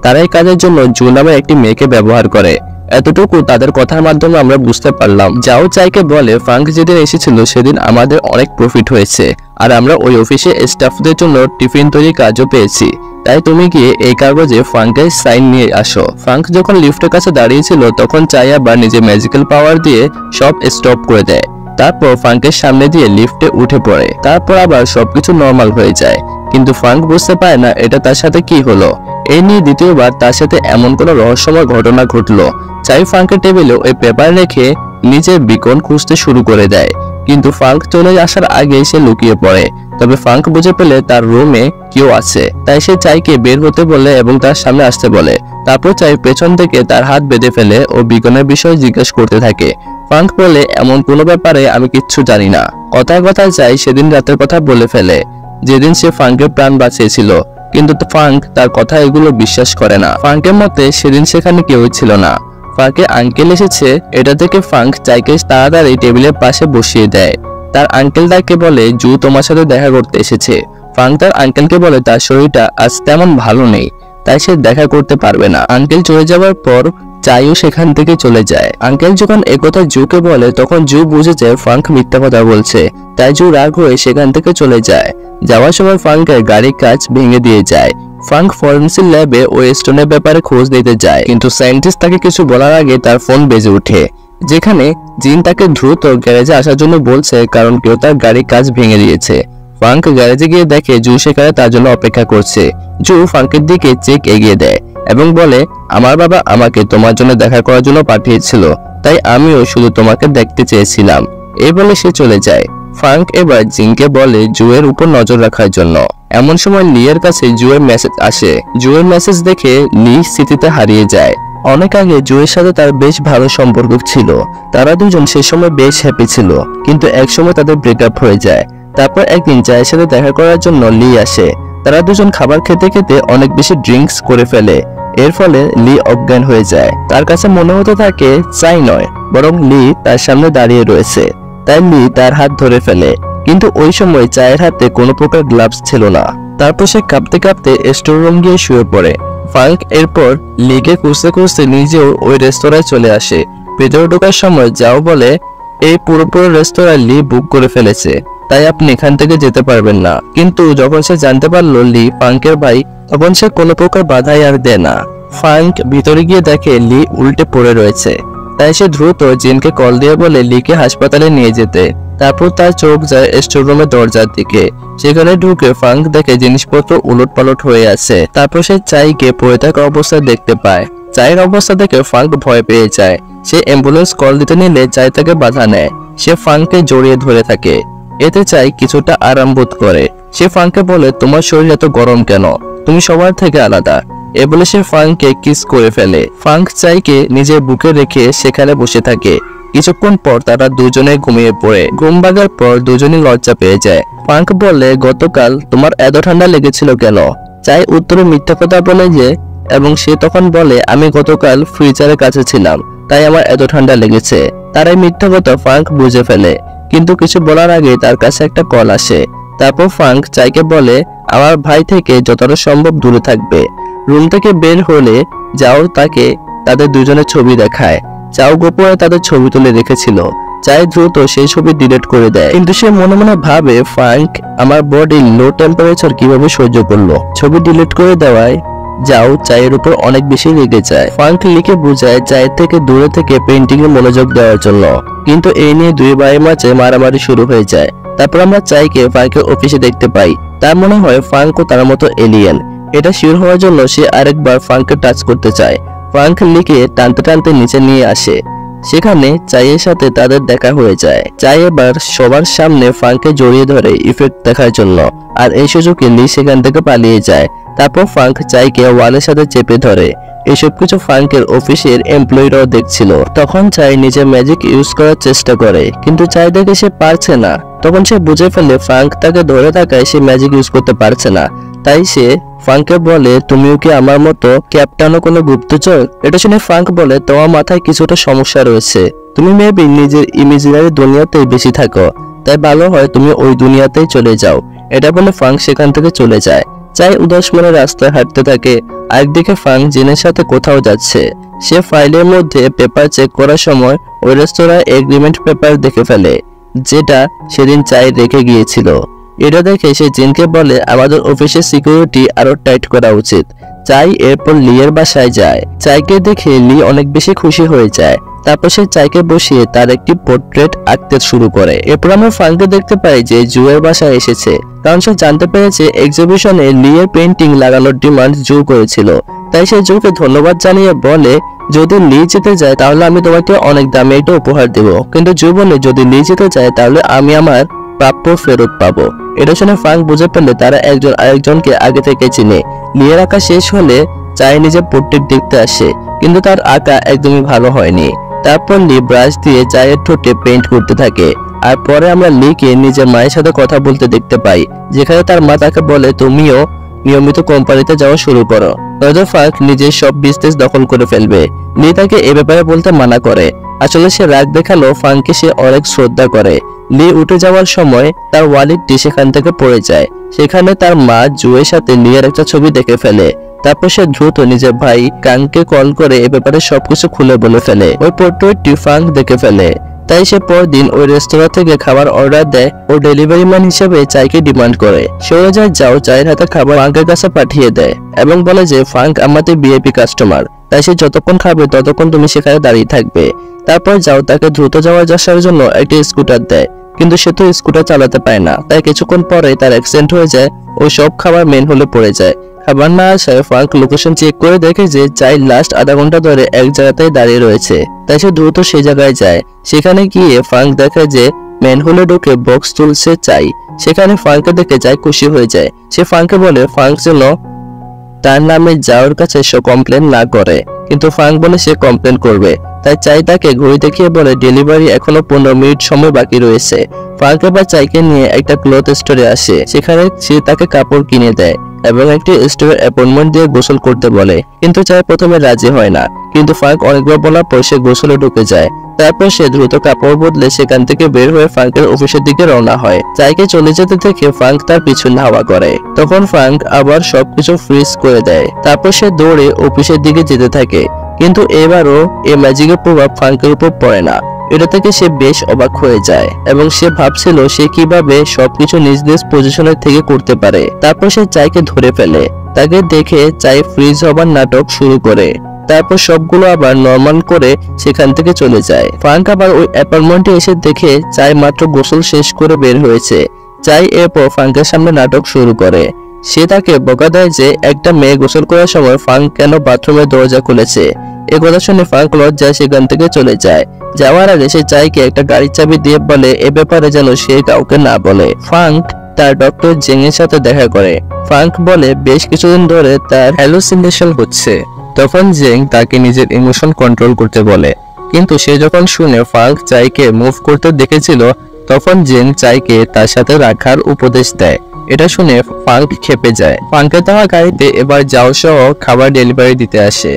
তারা এই কাজের জন্য জু নামের একটি মেয়েকে ব্যবহার করে। এতটুকু তাদের কথার মাধ্যমে আমরা বুঝতে পারলাম। যাও চাইকে বলে, ফ্রাঙ্ক যেদিন এসেছিল সেদিন আমাদের অনেক প্রফিট হয়েছে, আর আমরা ওই অফিসে স্টাফদের জন্য টিফিন তৈরি কাজও পেয়েছি, তাই তুমি গিয়ে এই কাগজে ফ্রাঙ্কের সাইন নিয়ে আসো। ফ্রাঙ্ক যখন লিফটের কাছে দাঁড়িয়েছিল তখন চাই আবার নিজে ম্যাজিক্যাল পাওয়ার দিয়ে সব স্টপ করে দেয়। তারপর ফ্রাঙ্কের সামনে দিয়ে লিফটে উঠে পড়ে। তারপর আবার সবকিছু নর্মাল হয়ে যায়, কিন্তু ফ্রাঙ্ক বুঝতে পারে না এটা তার সাথে কি হলো। এই নিয়ে দ্বিতীয়বার তার সাথে এমন কোনো রহস্যময় ঘটনা ঘটলো। চাই ফ্রাঙ্কের টেবিলে ওই পেপার রেখে নিজের বিকন খুঁজতে শুরু করে দেয়, কিন্তু ফ্রাঙ্ক চলে আসার আগে সে লুকিয়ে পড়ে। তবে ফ্রাঙ্ক বুঝে পেলে তার রুমে কেউ আছে, তাই সে চাইকে বের হতে বলে এবং তার সামনে আসতে বলে। তারপর চাই পেছন থেকে তার হাত বেঁধে ফেলে ও বিকনের বিষয়ে জিজ্ঞেস করতে থাকে। ফ্রাঙ্ক বলে, এমন কোনো ব্যাপারে আমি কিচ্ছু জানি না। কথায় কথায় চাই সেদিন রাতের কথা বলে ফেলে, যেদিন সে ফ্রাঙ্কের প্রাণ বাঁচিয়েছিল, কিন্তু ফ্রাঙ্ক তার কথা এগুলো বিশ্বাস করে না। ফ্রাঙ্কের মতে সেদিন সেখানে কেউ ছিল না, ফ্রাঙ্কের আঙ্কেল এসেছে। এটা থেকে ফ্রাঙ্ক চাইকে তাড়াতাড়ি টেবিলের পাশে বসিয়ে দেয়। তার আঙ্কেল তাকে বলে, জু তোমার সাথে দেখা করতে এসেছে। ফ্রাঙ্ক তার আঙ্কেলকে বলে তার শরীরটা আজ তেমন ভালো নেই, তাই সে দেখা করতে পারবে না। আঙ্কেল চলে যাওয়ার পর চাইও সেখান থেকে চলে যায়। আঙ্কেল যখন একথা জুকে বলে তখন জু বুঝে যায় ফ্রাঙ্ক মিথ্যা কথা বলছে, তাই জু রাগ হয়ে সেখান থেকে চলে যায়। যাওয়ার সময় ফ্রাঙ্কের গাড়ির কাঁচ ভেঙে দিয়ে যায়। ফ্রাঙ্ক ফরেন্সিক ল্যাবে ওই স্টোনের ব্যাপারে খোঁজ নিতে যায়, কিন্তু সায়েন্টিস্ট তাকে কিছু বলার আগে তার ফোন বেজে ওঠে, যেখানে জিন তাকে দ্রুত গ্যারেজে আসার জন্য বলছে, কারণ কেউ তার গাড়ির কাঁচ ভেঙে দিয়েছে। ফ্রাঙ্ক গ্যারেজে গিয়ে দেখে জু সেখানে তার জন্য অপেক্ষা করছে। জু ফ্রাঙ্কের দিকে চেক এগিয়ে দেয় এবং বলে, আমার বাবা আমাকে তোমার জন্য দেখা করার জন্য পাঠিয়েছিল, তাই আমিও শুধু তোমাকে দেখতে চেয়েছিলাম। এই বলে সে চলে যায়। ফ্রাঙ্ক এবার জিনকে বলে জুয়ের উপর নজর রাখার জন্য। এমন সময় লিয়ের কাছে জুয়ের মেসেজ আসে। জুয়ের মেসেজ দেখে লি স্মৃতিতে হারিয়ে যায়। অনেক আগে জুয়ের সাথে তার বেশ ভালো সম্পর্ক ছিল, তারা দুজন সে সময় বেশ হ্যাপি ছিল, কিন্তু একসময় তাদের ব্রেকআপ হয়ে যায়। তারপর একদিন চায়ের সাথে দেখা করার জন্য লি আসে। তারা দুজন খাবার খেতে খেতে অনেক বেশি ড্রিঙ্কস করে ফেলে, এর ফলে লি অজ্ঞান হয়ে যায়। তার কাছে মনে হতে থাকে চাই নয়, বরং লি তার সামনে দাঁড়িয়ে রয়েছে, তাই লি তার হাত ধরে ফেলে, কিন্তু ওই সময় চায়ের হাতে কোনো প্রকার গ্লাভস ছিল না। তারপর সে কাঁপতে কাঁপতে স্টোর রুম গিয়ে শুয়ে পড়ে। ফ্রাঙ্ক এরপর লিকে খুঁজতে খুঁজতে নিজেও ওই রেস্তোরাঁয় চলে আসে। ভেতরে ঢোকার সময় যাও বলে, এই পুরোপুরি রেস্তোরাঁ লি বুক করে ফেলেছে, তাই আপনি এখান থেকে যেতে পারবেন না। কিন্তু যখন সে জানতে পারলো লি ফ্রাঙ্কের ভাই, তখন সে কোনো প্রকার বাধাই আর দেয় না। ফ্রাঙ্ক ভিতরে গিয়ে দেখে লি উল্টে পড়ে রয়েছে, তাই সে দ্রুত জিনকে কল দিয়ে বলে লিকে হাসপাতালে নিয়ে যেতে। তারপর তার চোখ যায় স্টোর রুমের দরজার দিকে। সেখানে ঢুকে ফ্রাঙ্ক দেখে জিনিসপত্র উলট পালট হয়ে আছে। তারপর সে চাইকে পড়ে থাকা অবস্থায় দেখতে পায়। চায়ের অবস্থা দেখে ফ্রাঙ্ক ভয় পেয়ে যায়। সে অ্যাম্বুলেন্স কল দিতে নিলে চাই তাকে বাধা নেয়। সে ফ্রাঙ্ককে জড়িয়ে ধরে থাকে, এতে চাই কিছুটা আরাম বোধ করে। সে ফ্রাঙ্ককে বলে, তোমার শরীর এত গরম কেন, তুমি সবার থেকে আলাদা। এ বলে সে ফ্রাঙ্ককে কিস করে ফেলে। ফ্রাঙ্ক চাইকে নিজের বুকে রেখে সেখানে বসে থাকে। কিছুক্ষণ পর তারা দুজনে ঘুমিয়ে পড়ে। ঘুম ভাঙার পর দুজনই লজ্জা পেয়ে যায়। ফ্রাঙ্ক বলে, গতকাল তোমার এত ঠান্ডা লেগেছিল কেন? চাই উত্তরে মিথ্যা কথা বলে যে, এবং সে তখন বলে, আমি গতকাল ফ্রিজারের কাছে ছিলাম, তাই আমার এত ঠান্ডা লেগেছে। তার এই মিথ্যা কথা ফ্রাঙ্ক বুঝে ফেলে, কিন্তু কিছু বলার আগে তার কাছে একটা কল আসে। তারপর ফ্রাঙ্ক চাইকে বলে, আমার ভাই থেকে যতটা সম্ভব দূরে থাকবে। রুম থেকে বের হলে যাও তাকে তাদের দুজনের ছবি দেখায়। চাও গোপনে তাদের ছবি তুলে রেখেছিল। চাই দ্রুত সেই ছবি ডিলিট করে দেয়, কিন্তু সে মনে মনে ভাবে, ফ্রাঙ্ক আমার বডি লো টেম্পারেচার কিভাবে সহ্য করলো। ছবি ডিলিট করে দেওয়ায় যাও চায়ের উপর অনেক বেশি রেগে যায়। ফ্রাঙ্ক লিকে বোঝায় চায়ের থেকে দূরে থেকে পেইন্টিং এ মনোযোগ দেওয়ার জন্য, কিন্তু এই নিয়ে দুই ভাইয়ের মাঝে মারামারি শুরু হয়ে যায়। তারপর আমরা চাইকে ফ্রাঙ্কের অফিসে দেখতে পাই। তার মনে হয় ফ্রাঙ্কও তার মতো এলিয়েন। এটা শিওর হওয়ার জন্য সে আরেকবার ফ্রাঙ্ককে টাচ করতে চায়। ফ্রাঙ্ক লিকে টানতে টানতে নিচে নিয়ে আসে। সেখানে চাইয়ের সাথে তাদের দেখা হয়ে যায়। চাই এবার সবার সামনে ফ্রাঙ্ককে জড়িয়ে ধরে ইফেক্ট দেখার জন্য, আর এই সুযোগে লি সেখান থেকে পালিয়ে যায়। তারপর ফ্রাঙ্ক চাইকে ওয়ালের সাথে চেপে ধরে। এসব কিছু ফ্রাঙ্কের অফিসের এমপ্লয়িরাও দেখছিল। তখন চাই নিজের ম্যাজিক ইউজ করার চেষ্টা করে, কিন্তু চাই দেখে সে পারছে না। তখন সে বুঝে ফেলে ফ্রাঙ্ক তাকে ধরে থাকায় সে ম্যাজিক ইউজ করতে পারছে না। তাই সে ফ্রাঙ্ককে বলে, তুমিও কি আমার মতো ক্যাপ্টেনও কোনো গুপ্তচর? এটা শুনে ফ্রাঙ্ক বলে, তোমার মাথায় কিছুটা সমস্যা রয়েছে। তুমি মেবি নিজের ইমেজিনারি দুনিয়াতেই বেশি থাকো, তাই ভালো হয় তুমি ওই দুনিয়াতেই চলে যাও। এটা বলে ফ্রাঙ্ক সেখান থেকে চলে যায়। চাই উদাস মনে রাস্তায় হাঁটতে থাকে। একদিকে ফ্রাঙ্ক জিনের সাথে কোথাও যাচ্ছে। সে ফাইলের মধ্যে পেপার চেক করার সময় ওই রেস্তোরাঁ এগ্রিমেন্ট পেপার দেখে ফেলে, যেটা সেদিন চাই রেখে গিয়েছিল। এটা দেখে সে জিনকে বলে, আমাদের অফিসের সিকিউরিটি আরো টাইট করা উচিত। চাই এরপর লিয়ের বাসায় যায়। চাইকে দেখে লি অনেক বেশি খুশি হয়ে যায়। তারপর সে চাইকে বসিয়ে তার একটি পোর্ট্রেট আঁকতে শুরু করে। এরপর আমরা ফাংকে দেখতে পাই যে জুয়ের বাসায় এসেছে, কারণ সে জানতে পেরেছে এক্সিবিশনে লি এর পেন্টিং লাগানোর ডিমান্ড জু করেছিল। তাই সে জুকে ধন্যবাদ জানিয়ে বলে, যদি লি জিতে যায় তাহলে আমি তোমাকে অনেক দামে এটা উপহার দেব। কিন্তু জু বলে, যদি লি জিতে যায় তাহলে আমি আমার প্রাপ্য ফেরত পাবো। এটা শুনে ফাংক বুঝে ফেলে তারা একজন আরেকজনকে আগে থেকে চিনে। লিয়ের আঁকা শেষ হলে চাই নিজের পোর্ট্রেট দেখতে আসে, কিন্তু তার আঁকা একদমই ভালো হয়নি। তারপর লি ব্রাশ দিয়ে চায়ের ঠোঁটে পেইন্ট করতে থাকে। আর পরে আমরা লিকে নিজের মায়ের সাথে কথা বলতে দেখতে পাই, যেখানে তার মা তাকে বলে তুমিও নিয়মিত কোম্পানিতে যাওয়া শুরু করো, নয়তো ফাংক নিজের সব বিজনেস দখল করে ফেলবে। লি তাকে এ ব্যাপারে বলতে মানা করে। আসলে সে রাগ দেখালো ফাংকে সে অনেক শ্রদ্ধা করে। লি উঠে যাওয়ার সময় তার ওয়ালেটটি সেখান থেকে পড়ে যায়। সেখানে তার মা জুয়ের সাথে লিয়ের একটা ছবি দেখে ফেলে। তারপর সে দ্রুত নিজের ভাই কাংকে কল করে এ ব্যাপারে সবকিছু খুলে বলে ফেলে। ওই পোর্ট্রেটটি ফাংক দেখে ফেলে। তাই সে পরদিন ওই রেস্তোরাঁ থেকে খাবার অর্ডার দেয় ও ডেলিভারি ম্যান হিসেবে চাইকে ডিমান্ড করে। সে যায় যাও চায়ের হাতে খাবার ফাংকের কাছে পাঠিয়ে দেয় এবং বলে যে ফাংক আমাদের ভিআইপি কাস্টমার, তাই সে যতক্ষণ খাবে ততক্ষণ তুমি সেখানে দাঁড়িয়ে থাকবে। তারপর যাও তাকে দ্রুত যাওয়ার আসার জন্য একটি স্কুটার দেয়, কিন্তু সে তো স্কুটার চালাতে পারে না। তাই কিছুক্ষণ পরে তার অ্যাক্সিডেন্ট হয়ে যায় ও সব খাবার মেন হলে পড়ে যায়। খাবার না আসায় ফাংক লোকেশন চেক করে দেখে যে চাই লাস্ট আধা ঘন্টা ধরে এক জায়গাতেই দাঁড়িয়ে রয়েছে। তাই সে দ্রুত সেই জায়গায় যায়। সেখানে গিয়ে ফাংক দেখে যে ম্যানহোলে ঢুকে বক্স তুলছে চাই। সেখানে ফাংকে দেখে চাই খুশি হয়ে যায়। সে ফাংকে বলে ফাংক যেন তার নামে যাওয়ার কাছে সে কমপ্লেন না করে, কিন্তু ফাংক বলে সে কমপ্লেন করবে। তাই চাই তাকে ঘড়ি দেখিয়ে বলে ডেলিভারি এখনো 15 মিনিট সময় বাকি রয়েছে। ফাংক এবার চাইকে নিয়ে একটা ক্লথ স্টোরে আসে। সেখানে সে তাকে কাপড় কিনে দেয় এবং একটি স্টোরের অ্যাপয়েন্টমেন্ট দিয়ে গোসল করতে বলে, কিন্তু চাই প্রথমে রাজি হয় না। কিন্তু ফাংক অনেকবার বলার পর সে গোসলে ঢুকে যায়। তারপর সে দ্রুত কাপড় বদলে সেখান থেকে বের হয়ে ফাংকের অফিসের দিকে রওনা হয়। চাইকে চলে যেতে দেখে ফাংক তার পিছু ধাওয়া করে। তখন ফাংক আবার সবকিছু ফ্রিজ করে দেয়। তারপর সে দৌড়ে অফিসের দিকে যেতে থাকে, কিন্তু এবারও এই ম্যাজিকের প্রভাব ফাংকের উপর পড়ে না। এটা থেকে সে বেশ অবাক হয়ে যায় এবং সে ভাবছিল সে কিভাবে সবকিছু নিজ নিজ পজিশনের থেকে করতে পারে। তারপর সে চাইকে ধরে ফেলে। তাকে দেখে চাই ফ্রিজ হবার নাটক শুরু করে। তারপর সবগুলো আবার নরমাল করে সেখান থেকে চলে যায়। ফাংক আবার ওই অ্যাপার্টমেন্টে এসে দেখে চাই মাত্র গোসল শেষ করে বের হয়েছে। চাই এরপর ফাংকের সামনে নাটক শুরু করে। সে তাকে বকা দেয় যে একটা মেয়ে গোসল করার সময় ফাংক কেন বাথরুমের দরজা খুলেছে। এ কথা শুনে ফাংক লজ্জায় সেখান থেকে চলে যায়। যাওয়ার আগে সে চাইকে একটা গাড়ির চাবি দিয়ে বলে এ ব্যাপারে যেন সে কাউকে না বলে। ফাংক তার ডক্টর জেং এর সাথে দেখা করে। ফাংক বলে বেশ কিছুদিন ধরে তার হ্যালুসিনেশন হচ্ছে। তখন জেং তাকে নিজের ইমোশন কন্ট্রোল করতে বলে, কিন্তু সে যখন শুনে ফাংক চাইকে মুভ করতে দেখেছিল তখন জেং চাইকে তার সাথে রাখার উপদেশ দেয়। এটা শুনে ফাংক খেপে যায়। ফাংকের দেওয়া গাড়িতে এবার যাও সহ খাবার ডেলিভারি দিতে আসে।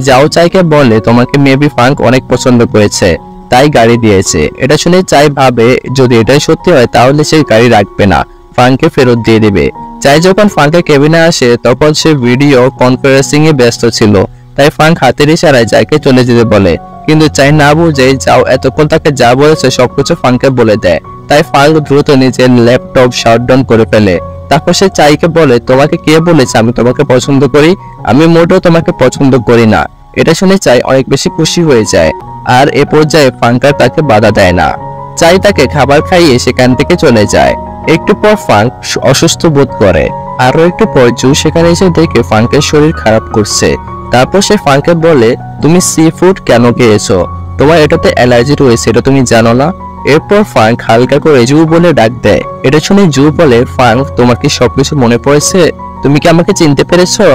যাও চাইকে বলে তোমাকে মেবি ফাংক অনেক পছন্দ করেছে তাই গাড়ি দিয়েছে। এটা শুনে চাই ভাবে যদি এটাই সত্যি হয় তাহলে সে গাড়ি রাখবে না, ফাংকে ফেরত দিয়ে দিবে। চাই যখন ফাংকের কেবিনে আসে তখন সে ভিডিও কনফারেন্সিং এ ব্যস্ত ছিল। তাই ফাংক হাতের ইশারায় চাইকে চলে যেতে বলে, কিন্তু চাই না বুঝে যাও এতক্ষণ তাকে যা বলেছে সবকিছু ফাংকে বলে দেয়। তাই ফাংক দ্রুত নিজের ল্যাপটপ শাটডাউন করে ফেলে। তারপর সে চাইকে বলে তোমাকে কে বলেছে আমি তোমাকে পছন্দ করি? আমি মোটেও তোমাকে পছন্দ করি না। এটা শুনে চাই অনেক বেশি খুশি হয়ে যায়। আর এ পর্যায়ে ফাংক তাকে বাধা দেয় না। চাই তাকে খাবার খাইয়ে সেখান থেকে চলে যায়। একটু পর ফাংক অসুস্থ বোধ করে। আরো একটু পর জু সেখানে এসে দেখে ফাংকের শরীর খারাপ করছে। তারপর সে ফাংকে বলে তুমি সি ফুড কেন খেয়েছো? তোমার এটাতে অ্যালার্জি রয়েছে, এটা তুমি জানো না? এরপর ফাংক হালকা করে জু বলে ডাক দেয়। এটা শুনে জু বলে ফাংক তোমার কি সবকিছু মনে পড়েছে? তুমি কি আমাকে চিনতে পেরেছো?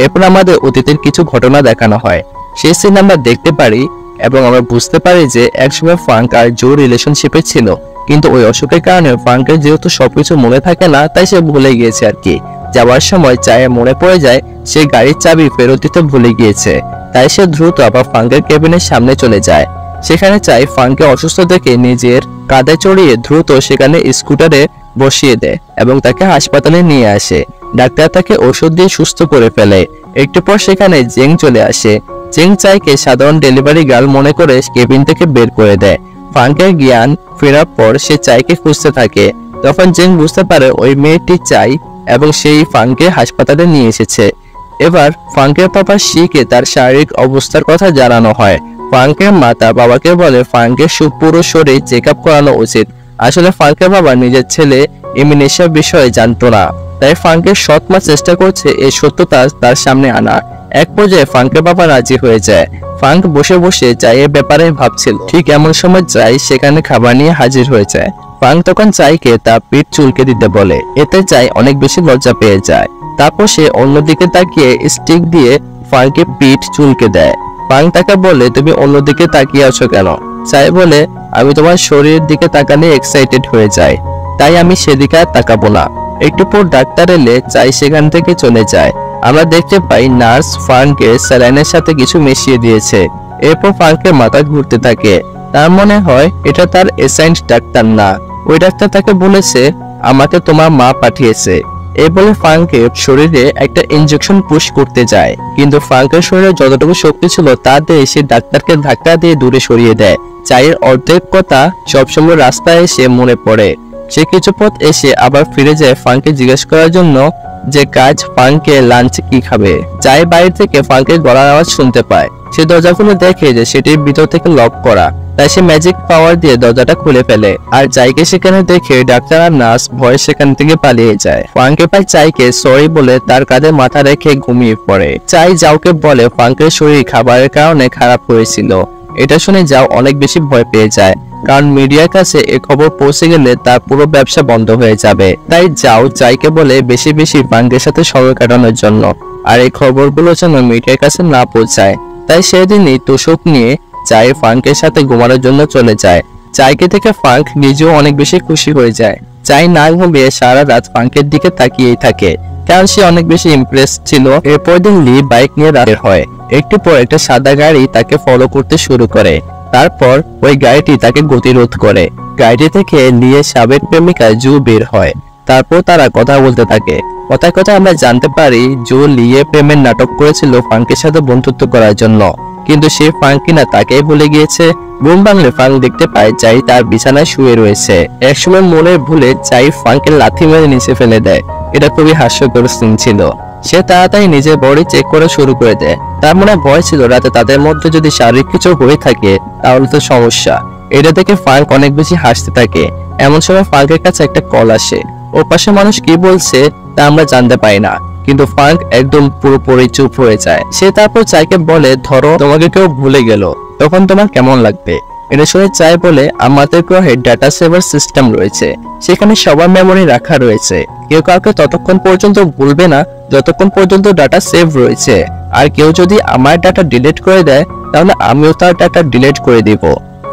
এরপর আমাদের অতীতের কিছু ঘটনা দেখানো হয়। সেই সিন আমরা দেখতে পারি এবং আমরা বুঝতে পারি যে একসময় ফাংক আর জু রিলেশনশিপে ছিল, কিন্তু ওই অসুখের কারণে ফাংকের যেহেতু সবকিছু মনে থাকে না তাই সে ভুলে গিয়েছে আর কি। যাওয়ার সময় চায়ে মনে পড়ে যায় সে গাড়ির চাবি ফেরত দিতে ভুলে গিয়েছে। তাই সে দ্রুত আবার ফাংকের কেবিনের সামনে চলে যায়। সেখানে চাই ফাংকে অসুস্থ দেখে নিজের কাঁধে চড়িয়ে দ্রুত সেখানে স্কুটারে বসিয়ে দেয় এবং তাকে হাসপাতালে নিয়ে আসে। ডাক্তার তাকে ওষুধ দিয়ে সুস্থ করে ফেলে। একটু পর সেখানে জেং চলে আসে। জেং চাইকে সাধারণ ডেলিভারি গার্ল মনে করে কেবিন থেকে বের করে দেয়। ফাংকের জ্ঞান ফেরার পর সে চাইকে খুঁজতে থাকে। তখন জেং বুঝতে পারে ওই মেয়েটি চাই এবং সেই ফাংকে হাসপাতালে নিয়ে এসেছে। এবার ফাংকের পাপা শিকে তার শারীরিক অবস্থার কথা জানানো হয়। ফাঙ্কের মা তার বাবাকে বলে ফাঙ্কের পুরো শরীর চেক আপ করানো উচিত। আসলে ফাঙ্কের বাবা নিজের ছেলে এমনেশিয়া বিষয়ে জানতো না, তাই ফাঙ্কের সৎ মা চেষ্টা করছে এই সত্যতা তার সামনে আনা। এক পর্যায়ে ফাঙ্কের বাবা রাজি হয়ে যায়। ফাঙ্ক বসে বসে চায়ের ব্যাপারে ভাবছিল, ঠিক এমন সময় চাই সেখানে খাবার নিয়ে হাজির হয়ে যায়। ফাঙ্ক তখন চাইকে তার পিঠ চুলকে দিতে বলে, এতে চাই অনেক বেশি লজ্জা পেয়ে যায়। তারপর সে অন্যদিকে তাকিয়ে স্টিক দিয়ে ফাঙ্কের পিঠ চুলকে দেয়। ফাঙ্ক তাকে বলে, তুমি অন্যদিকে তাকিয়ে আছো কেন? চাই বলে, আমি তোমার শরীরের দিকে তাকালে এক্সাইটেড হয়ে যায়, তাই আমি সেদিকে আর তাকাবো না। একটু পর ডাক্তার এলে চাই সেখান থেকে চলে যায়। আমরা দেখতে পাই নার্স ফাঙ্কের স্যালাইনের সাথে কিছু মিশিয়ে দিয়েছে। এরপর ফাঙ্কের মাথা ঘুরতে থাকে। তার মনে হয় এটা তার অ্যাসাইন্ড ডাক্তার না, ওই ডাক্তার তাকে বলেছে আমাকে তোমার মা পাঠিয়েছে। এই বলে ফাঙ্কের শরীরে একটা ইনজেকশন পুশ করতে যায়, কিন্তু ফাঙ্কের শরীরে যতটুকু শক্তি ছিল তা দিয়ে সে ডাক্তারকে ধাক্কা দিয়ে দূরে সরিয়ে দেয়। চায়ের অর্ধেক কথা সবসময় রাস্তায় এসে মনে পড়ে। সে কিছু পথ এসে আবার ফিরে যায় ফাঙ্কে জিজ্ঞেস করার জন্য যে কাজ ফাঙ্কে লাঞ্চে কি খাবে। চায়ের বাইরে থেকে ফাঙ্কের গলার আওয়াজ শুনতে পায়। সে দরজা খুলে দেখে যে সেটির ভিতর থেকে লক করা, তাই সে ম্যাজিক পাওয়ার দিয়ে দরজাটা খুলে ফেলে। আর চাইকে সেখানে দেখে ডাক্তার আর নার্স ভয়ে সেখান থেকে পালিয়ে যায়। ফাঙ্কে পায় চাইকে সরি বলে তার কাঁধে মাথা রেখে ঘুমিয়ে পড়ে। চাই যাওকে বলে ফাঙ্কের শরীর খাবারের কারণে খারাপ হয়েছিল। এটা শুনে যাও অনেক বেশি ভয় পেয়ে যায়, কারণ মিডিয়ার কাছে এ খবর পৌঁছে গেলে তার পুরো ব্যবসা বন্ধ হয়ে যাবে। তাই যাও চাইকে বলে বেশি বেশি ফাঙ্কের সাথে সময় কাটানোর জন্য, আর এই খবরগুলো যেন মিডিয়ার কাছে না পৌঁছায়। তাই সেদিনই তোষক নিয়ে চাই ফাঙ্কের সাথে ঘুমানোর জন্য চলে যায়। চাইকে থেকে ফাঙ্ক নিজেও অনেক বেশি খুশি হয়ে যায়। চাই না ঘুমিয়ে সারা রাত ফাঙ্কের দিকে তাকিয়েই থাকে, কারণ সে অনেক বেশি ইমপ্রেস ছিল। এরপর দিন লি বাইক নিয়ে রাতের হয়। একটু পর একটা সাদা গাড়ি তাকে ফলো করতে শুরু করে। তারপর ওই গাড়িটি তাকে গতিরোধ করে। গাড়িটি থেকে লিয়ের সাবেক প্রেমিকা জু বের হয়। তারপর তারা কথা বলতে থাকে। কথায় কথায় আমরা জানতে পারি জো লিয়ে প্রেমের নাটক করেছিল ফাঙ্কের সাথে বন্ধুত্ব করার জন্য, কিন্তু সে ফাঙ্ক কিনা তাকেই ভুলে গিয়েছে। ঘুম ভাঙলে ফাঙ্ক দেখতে পায় চাই তার বিছানায় শুয়ে রয়েছে। একসময় মনের ভুলে চাই ফাঙ্কের লাথি মেরে নিচে ফেলে দেয়। এটা খুবই হাস্যকর সিন ছিল। সে তাড়াতাড়ি নিজের বডি চেক করা শুরু করে দেয়। তার মনে ভয় ছিল রাতে তাদের মধ্যে যদি শারীরিক কিছু হয়ে থাকে তাহলে তো সমস্যা। এটা দেখে ফাঙ্ক অনেক বেশি হাসতে থাকে। এমন সময় ফাঙ্কের কাছে একটা কল আসে। ওর পাশে মানুষ কি বলছে তা আমরা জানতে পাই না, কিন্তু ফাঙ্ক একদম পুরোপুরি চুপ হয়ে যায়। সে তারপর চাইকে বলে, ধরো তোমাকে কেউ ভুলে গেল, তখন তোমার কেমন লাগবে? এটা শুনে চাই বলে, আমাদের গ্রহে ডাটা সেভার সিস্টেম রয়েছে, সেখানে সবার মেমোরি রাখা রয়েছে। কেউ কাউকে ততক্ষণ পর্যন্ত ভুলবে না যতক্ষণ পর্যন্ত ডাটা সেভ রয়েছে, আর কেউ যদি আমার ডাটা ডিলিট করে দেয় তাহলে আমিও তার ডাটা ডিলিট করে দিব।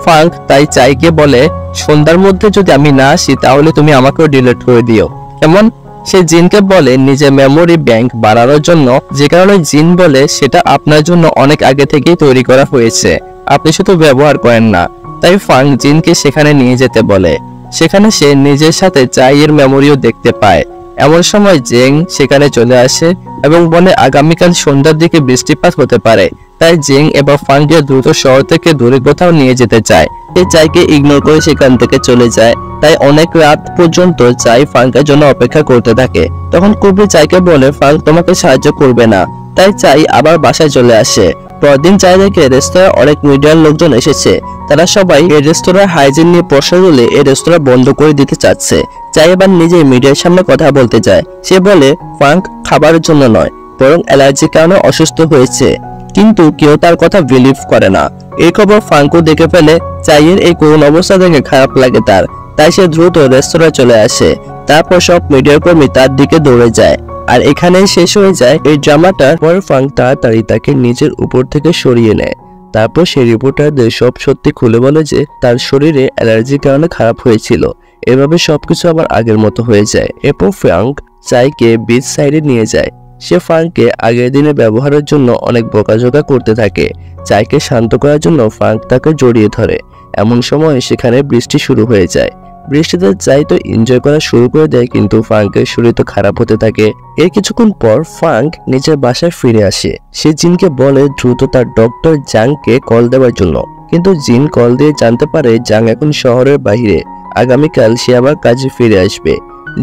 ফাঙ্ক তাই চাইকে বলে, সন্ধ্যার মধ্যে যদি আমি না আসি তাহলে তুমি আমাকেও ডিলিট করে দিও, কেমন? সে জিনকে বলে নিজের মেমোরি ব্যাংক বাড়ানোর জন্য, যে কারণে জিন বলে সেটা আপনার জন্য অনেক আগে থেকেই তৈরি করা হয়েছে, আপনি শুধু ব্যবহার করেন না। তাই ফাঙ্ক জিনকে সেখানে নিয়ে যেতে বলে। সেখানে সে নিজের সাথে চাইয়ের মেমোরিও দেখতে পায়। এমন সময় জেং সেখানে চলে আসে এবং বলে আগামীকাল সন্ধ্যার দিকে বৃষ্টিপাত হতে পারে, তাই জেং এবার ফাঙ্ককে দ্রুত শহর থেকে দূরে কোথাও নিয়ে যেতে চায়। সে চাইকে ইগনোর করে সেখান থেকে চলে যায়। তাই অনেক রাত পর্যন্ত চাই ফাঙ্কের জন্য অপেক্ষা করতে থাকে। তখন কুবরি চাইকে বলে ফাঙ্ক তোমাকে সাহায্য করবে না, তাই চাই আবার বাসায় চলে আসে। পরদিন চাই দেখে রেস্তোরাঁ অনেক মিডিয়ার লোকজন এসেছে। তারা সবাই এই রেস্তোরাঁর হাইজিন নিয়ে প্রশ্ন তুলে এই রেস্তোরাঁ বন্ধ করে দিতে চাচ্ছে। চাই এবার নিজেই মিডিয়ার সামনে কথা বলতে যায়। সে বলে ফাঙ্ক খাবারের জন্য নয়, বরং অ্যালার্জির কারণে অসুস্থ হয়েছে, কিন্তু কেউ তার কথা বিলিভ করে না। এই খবর ফাঙ্কও দেখে ফেলে। চাইয়ের এই করুণ অবস্থা দেখে খারাপ লাগে তার, তাই সে দ্রুত রেস্তোরাঁ চলে আসে। তারপর সব মিডিয়ার কর্মী তার দিকে দৌড়ে যায়, আর এখানেই শেষ হয়ে যায় এই ড্রামাটার। পর ফাঙ্ক তাড়াতাড়ি তাকে নিজের উপর থেকে সরিয়ে নেয়। তারপর সে রিপোর্টারদের সব সত্যি খুলে বলে যে তার শরীরে অ্যালার্জির কারণে খারাপ হয়েছিল। এভাবে সবকিছু আবার আগের মতো হয়ে যায়। এরপর ফ্রাঙ্ক চাইকে বিচ সাইডে নিয়ে যায়। সে ফ্রাঙ্ককে আগের দিনে ব্যবহারের জন্য অনেক বকাঝকা করতে থাকে। চাইকে শান্ত করার জন্য ফ্রাঙ্ক তাকে জড়িয়ে ধরে। এমন সময় সেখানে বৃষ্টি শুরু হয়ে যায়। বৃষ্টিতে চাই তো এনজয় করা শুরু করে দেয়, কিন্তু ফ্রাঙ্কের শরীর তো খারাপ হতে থাকে। এর কিছুক্ষণ পর ফ্রাঙ্ক নিজের বাসায় ফিরে আসে। সে জিনকে বলে দ্রুত তার ডক্টর জাংকে কল দেওয়ার জন্য, কিন্তু জিন কল দিয়ে জানতে পারে জাং এখন শহরের বাইরে, আগামীকাল সে আবার কাজে ফিরে আসবে।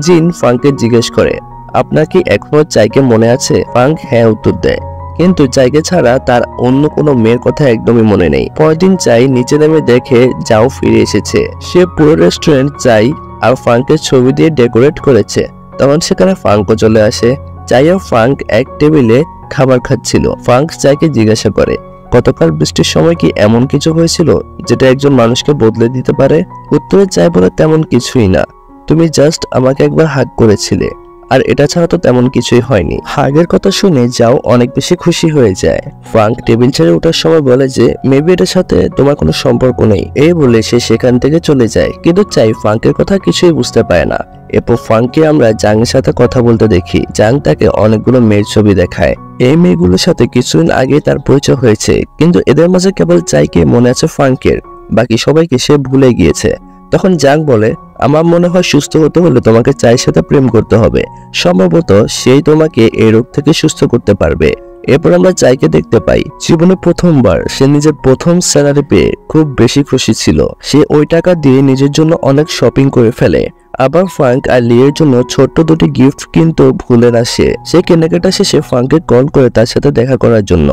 জিন ফ্রাঙ্ককে জিজ্ঞেস করে, আপনার কি এখনো চাইকে মনে আছে? ফ্রাঙ্ক হ্যাঁ উত্তর দেয়। কিন্তু চাইকে ছাড়া তার অন্য কোনো মেয়ের কথা একদমই মনে নেই। পরের দিন চাই নিচে নেমে দেখে যাও ফিরে এসেছে। সে পুরো রেস্টুরেন্ট চাই আর ফাঙ্কের ছবি দিয়ে ডেকোরেট করেছে। তখন সেখানে ফাঙ্কও চলে আসে। চাই আর ফাঙ্ক এক টেবিলে খাবার খাচ্ছিল। ফাঙ্ক চাইকে জিজ্ঞাসা করে, গতকাল বৃষ্টির সময় কি এমন কিছু হয়েছিল যেটা একজন মানুষকে বদলে দিতে পারে? উত্তরে চাই বলে, তেমন কিছুই না, তুমি জাস্ট আমাকে একবার হাগ করেছিলে, আর এটা ছাড়া তো তেমন কিছুই হয়নি। হাগের কথা শুনে যাও অনেক বেশি খুশি হয়ে যায়। ফ্রাঙ্ক টেবিল ছেড়ে ওঠার সময় বলে যে মেবি এটার সাথে তোমার কোনো সম্পর্ক নেই। এই বলে সে সেখান থেকে চলে যায়। কিন্তু চাই ফ্রাঙ্কের কথা কিছুই বুঝতে পারে না। এরপর ফ্রাঙ্ককে আমরা জাংয়ের সাথে কথা বলতে দেখি। জাং তাকে অনেকগুলো মেয়ের ছবি দেখায়। এই মেয়েগুলোর সাথে কিছুদিন আগে তার পরিচয় হয়েছে, কিন্তু এদের মাঝে কেবল চাইকে মনে আছে ফ্রাঙ্কের, বাকি সবাইকে সে ভুলে গিয়েছে। তখন জাং বলে, আমার মনে হয় সুস্থ হতে হলে তোমাকে চাইয়ের সাথে প্রেম করতে হবে, সম্ভবত সেই তোমাকে এই রোগ থেকে সুস্থ করতে পারবে। এরপর আমরা চাইকে দেখতে পাই জীবনে প্রথমবার সে নিজের প্রথম স্যালারি পেয়ে খুব বেশি খুশি ছিল। সে ওই টাকা দিয়ে নিজের জন্য অনেক শপিং করে ফেলে। আবার ফ্রাঙ্ক আর লিয়ের জন্য ছোট্ট দুটি গিফট কিন্তু ভুলে না সে কেনাকাটা শেষে ফ্রাঙ্ককে কল করে তার সাথে দেখা করার জন্য।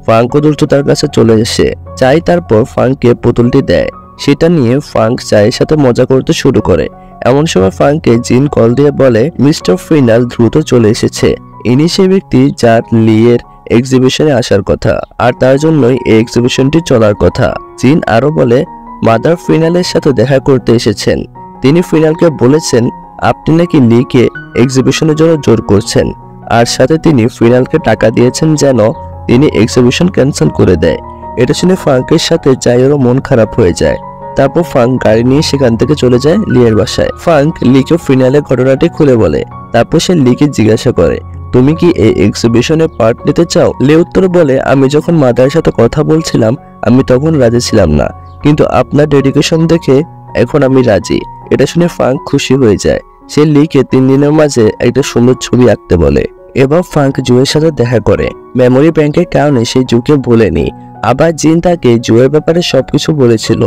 ফ্রাঙ্কও দ্রুত তার কাছে চলে এসে চাই তারপর ফ্রাঙ্ককে পুতুলটি দেয়। সেটা নিয়ে ফ্রাঙ্ক চায়ের সাথে মজা করতে শুরু করে। এমন সময় ফ্রাঙ্ককে জিন কল দিয়ে বলে মিস্টার ফিনাল দ্রুত চলে এসেছে। ইনি সেই ব্যক্তি যার লিয়ের এক্সিবিশনে আসার কথা, আর তার জন্যই এই এক্সিবিশনটি চলার কথা। জিন আরো বলে মাদার ফিনালের সাথে দেখা করতে এসেছেন। তিনি ফিনালকে বলেছেন আপনি নাকি লিকে এক্সিবিশনের জন্য জোর করছেন, আর সাথে তিনি ফিনালকে টাকা দিয়েছেন যেন তিনি এক্সিবিশন ক্যান্সেল করে দেয়। এটা শুনে ফ্রাঙ্কের সাথে চাইয়েরও মন খারাপ হয়ে যায়। তারপর ফ্রাঙ্ক গাড়ি নিয়ে সেখান থেকে চলে যায় লিয়ের বাসায়। ফ্রাঙ্ক লিকে ফিনালের ঘটনাটি খুলে বলে। তারপর সে লিকে জিজ্ঞাসা করে তুমি কি এই এক্সিবিশনে পার্ট নিতে চাও? লি উত্তর বলে আমি যখন মাদারের সাথে কথা বলছিলাম আমি তখন রাজি ছিলাম না, কিন্তু আপনার ডেডিকেশন দেখে এখন আমি রাজি। এটা শুনে ফ্রাঙ্ক খুশি হয়ে যায়। সে লিকে 3 দিনের মাঝে একটা সুন্দর ছবি আঁকতে বলে। এবার ফ্রাঙ্ক জুয়ের সাথে দেখা করে। মেমোরি ব্যাংকের কারণে সে জুকে ভোলেনি। আবার জিন তাকে জুয়ের ব্যাপারে সবকিছু বলেছিল,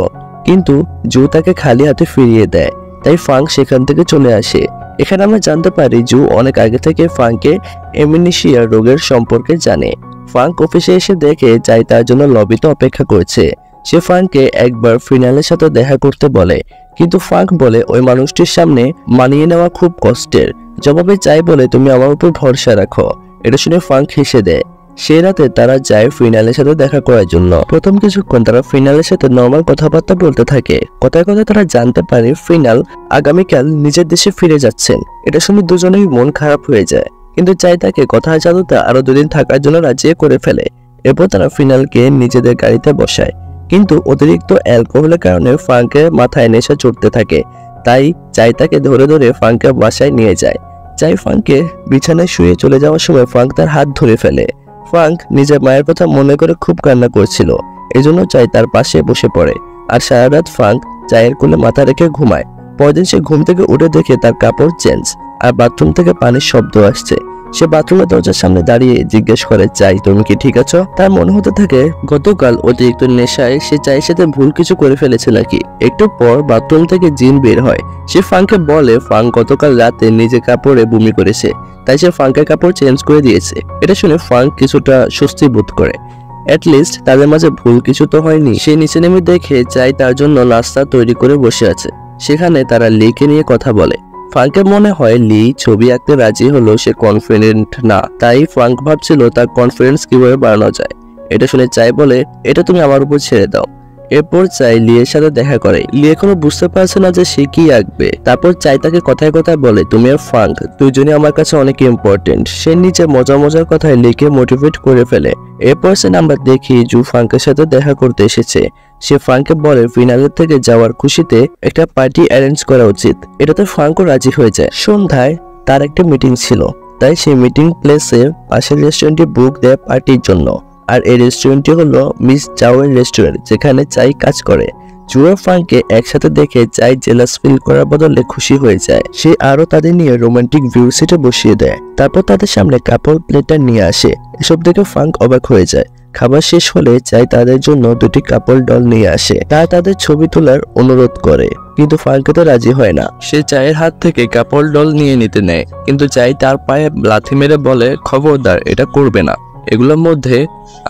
কিন্তু জু তাকে খালি হাতে ফিরিয়ে দেয়। তাই ফ্রাঙ্ক সেখান থেকে চলে আসে। এখানে আমরা জানতে পারি জু অনেক আগে থেকে ফ্রাঙ্কের এমনেশিয়া রোগের সম্পর্কে জানে। ফ্রাঙ্ক অফিসে এসে দেখে চাই তার জন্য লবিতে অপেক্ষা করছে। সে ফ্রাঙ্ককে একবার ফিনালের সাথে দেখা করতে বলে, কিন্তু ফ্রাঙ্ক বলে ওই মানুষটির সামনে মানিয়ে নেওয়া খুব কষ্টের। জবাবে চাই বলে তুমি আমার উপর ভরসা রাখো। এটা শুনে ফ্রাঙ্ক হেসে দেয়। সেই রাতে তারা যায় ফিনালের সাথে দেখা করার জন্য। প্রথম কিছুক্ষণ তারা ফিনালের সাথে নর্মাল কথাবার্তা বলতে থাকে। কথায় কথায় তারা জানতে পারে ফিনাল আগামীকাল নিজের দেশে ফিরে যাচ্ছেন। এটা শুনে দুজনেই মন খারাপ হয়ে যায়, কিন্তু চাই তাকে কথার জাদুতে আরো 2 দিন থাকার জন্য রাজি করে ফেলে। এরপর তারা ফিনালকে নিজেদের গাড়িতে বসায়, কিন্তু অতিরিক্ত অ্যালকোহলের কারণে ফ্রাঙ্কের মাথায় নেশা চড়তে থাকে। তাই চাই তাকে ধরে ধরে ফ্রাঙ্কের বাসায় নিয়ে যায়। চাই ফ্রাঙ্ককে বিছানায় শুয়ে চলে যাওয়ার সময় ফ্রাঙ্ক তার হাত ধরে ফেলে। ফ্রাঙ্ক নিজের মায়ের কথা মনে করে খুব কান্না করছিল, এজন্য চাই তার পাশে বসে পড়ে। আর সারা রাত ফ্রাঙ্ক চায়ের কোলে মাথা রেখে ঘুমায়। পরদিন সে ঘুম থেকে উঠে দেখে তার কাপড় চেঞ্জ, আর বাথরুম থেকে পানির শব্দ আসছে। সে বাথরুমের দরজার সামনে দাঁড়িয়ে জিজ্ঞেস করে চাই তুমি কি ঠিক আছো? তার মনে হতে থাকে গতকাল অতিরিক্ত নেশায় সে চায়ের সাথে ভুল কিছু করে ফেলেছে নাকি। একটু পর বাথরুম থেকে জিন বের হয়। সে ফ্রাঙ্ককে বলে ফ্রাঙ্ক গতকাল রাতে নিজে কাপড়ে বমি করেছে, তাই সে ফ্রাঙ্কের কাপড় চেঞ্জ করে দিয়েছে। এটা শুনে ফ্রাঙ্ক কিছুটা স্বস্তি বোধ করে। অ্যাটলিস্ট তাদের মাঝে ভুল কিছু তো হয়নি। সে নিচে নেমে দেখে চাই তার জন্য নাস্তা তৈরি করে বসে আছে। সেখানে তারা লিকে নিয়ে কথা বলে। ফ্রাঙ্কের মনে হয় লি ছবি আঁকতে রাজি হলো সে কনফিডেন্ট না, তাই ফ্রাঙ্ক ভাবছিল তার কনফিডেন্স কিভাবে বাড়ানো যায়। এটা শুনে চাই বলে এটা তুমি আমার উপর ছেড়ে দাও। এরপর চাই লিয়ের সাথে দেখা করে। লি এখনো বুঝতে পারছে না যে সে কি আঁকবে। তারপর চাই তাকে কথায় কথায় বলে তুমি আর ফ্রাঙ্ক দুজনে আমার কাছে অনেক ইম্পর্টেন্ট। সে নিচে মজার কথায় লিকে মোটিভেট করে ফেলে। এরপর সে আমরা দেখি জু ফ্রাঙ্কের সাথে দেখা করতে এসেছে। সে ফ্রাঙ্ককে বলে ফিনালের থেকে যাওয়ার খুশিতে একটা পার্টি অ্যারেঞ্জ করা উচিত। এটাতে ফ্রাঙ্কও রাজি হয়ে যায়। সন্ধ্যায় তার একটা মিটিং ছিল, তাই সে মিটিং প্লেসে পাশের রেস্টুরেন্টে বুক দেয় পার্টির জন্য। আর এই রেস্টুরেন্টটি হলো মিস চাওয়ের রেস্টুরেন্ট, যেখানে চাই কাজ করে। জু আর ফ্রাঙ্ককে একসাথে দেখে চাই জেলাস ফিল করার বদলে খুশি হয়ে যায়। সে আরো তাদের নিয়ে রোমান্টিক ভিউ সিটে বসিয়ে দেয়। তারপর তাদের সামনে কাপল প্লেটার নিয়ে আসে। এসব দেখে ফ্রাঙ্ক অবাক হয়ে যায়। খাবার শেষ হলে চাই তাদের জন্য 2টি কাপল ডল নিয়ে আসে। তারা তাদের ছবি তোলার অনুরোধ করে, কিন্তু ফ্রাঙ্ক তো রাজি হয় না। সে চায়ের হাত থেকে কাপল ডল নিয়ে নিতে নেয়, কিন্তু চাই তার পায়ে লাথি মেরে বলে খবরদার এটা করবে না। এগুলোর মধ্যে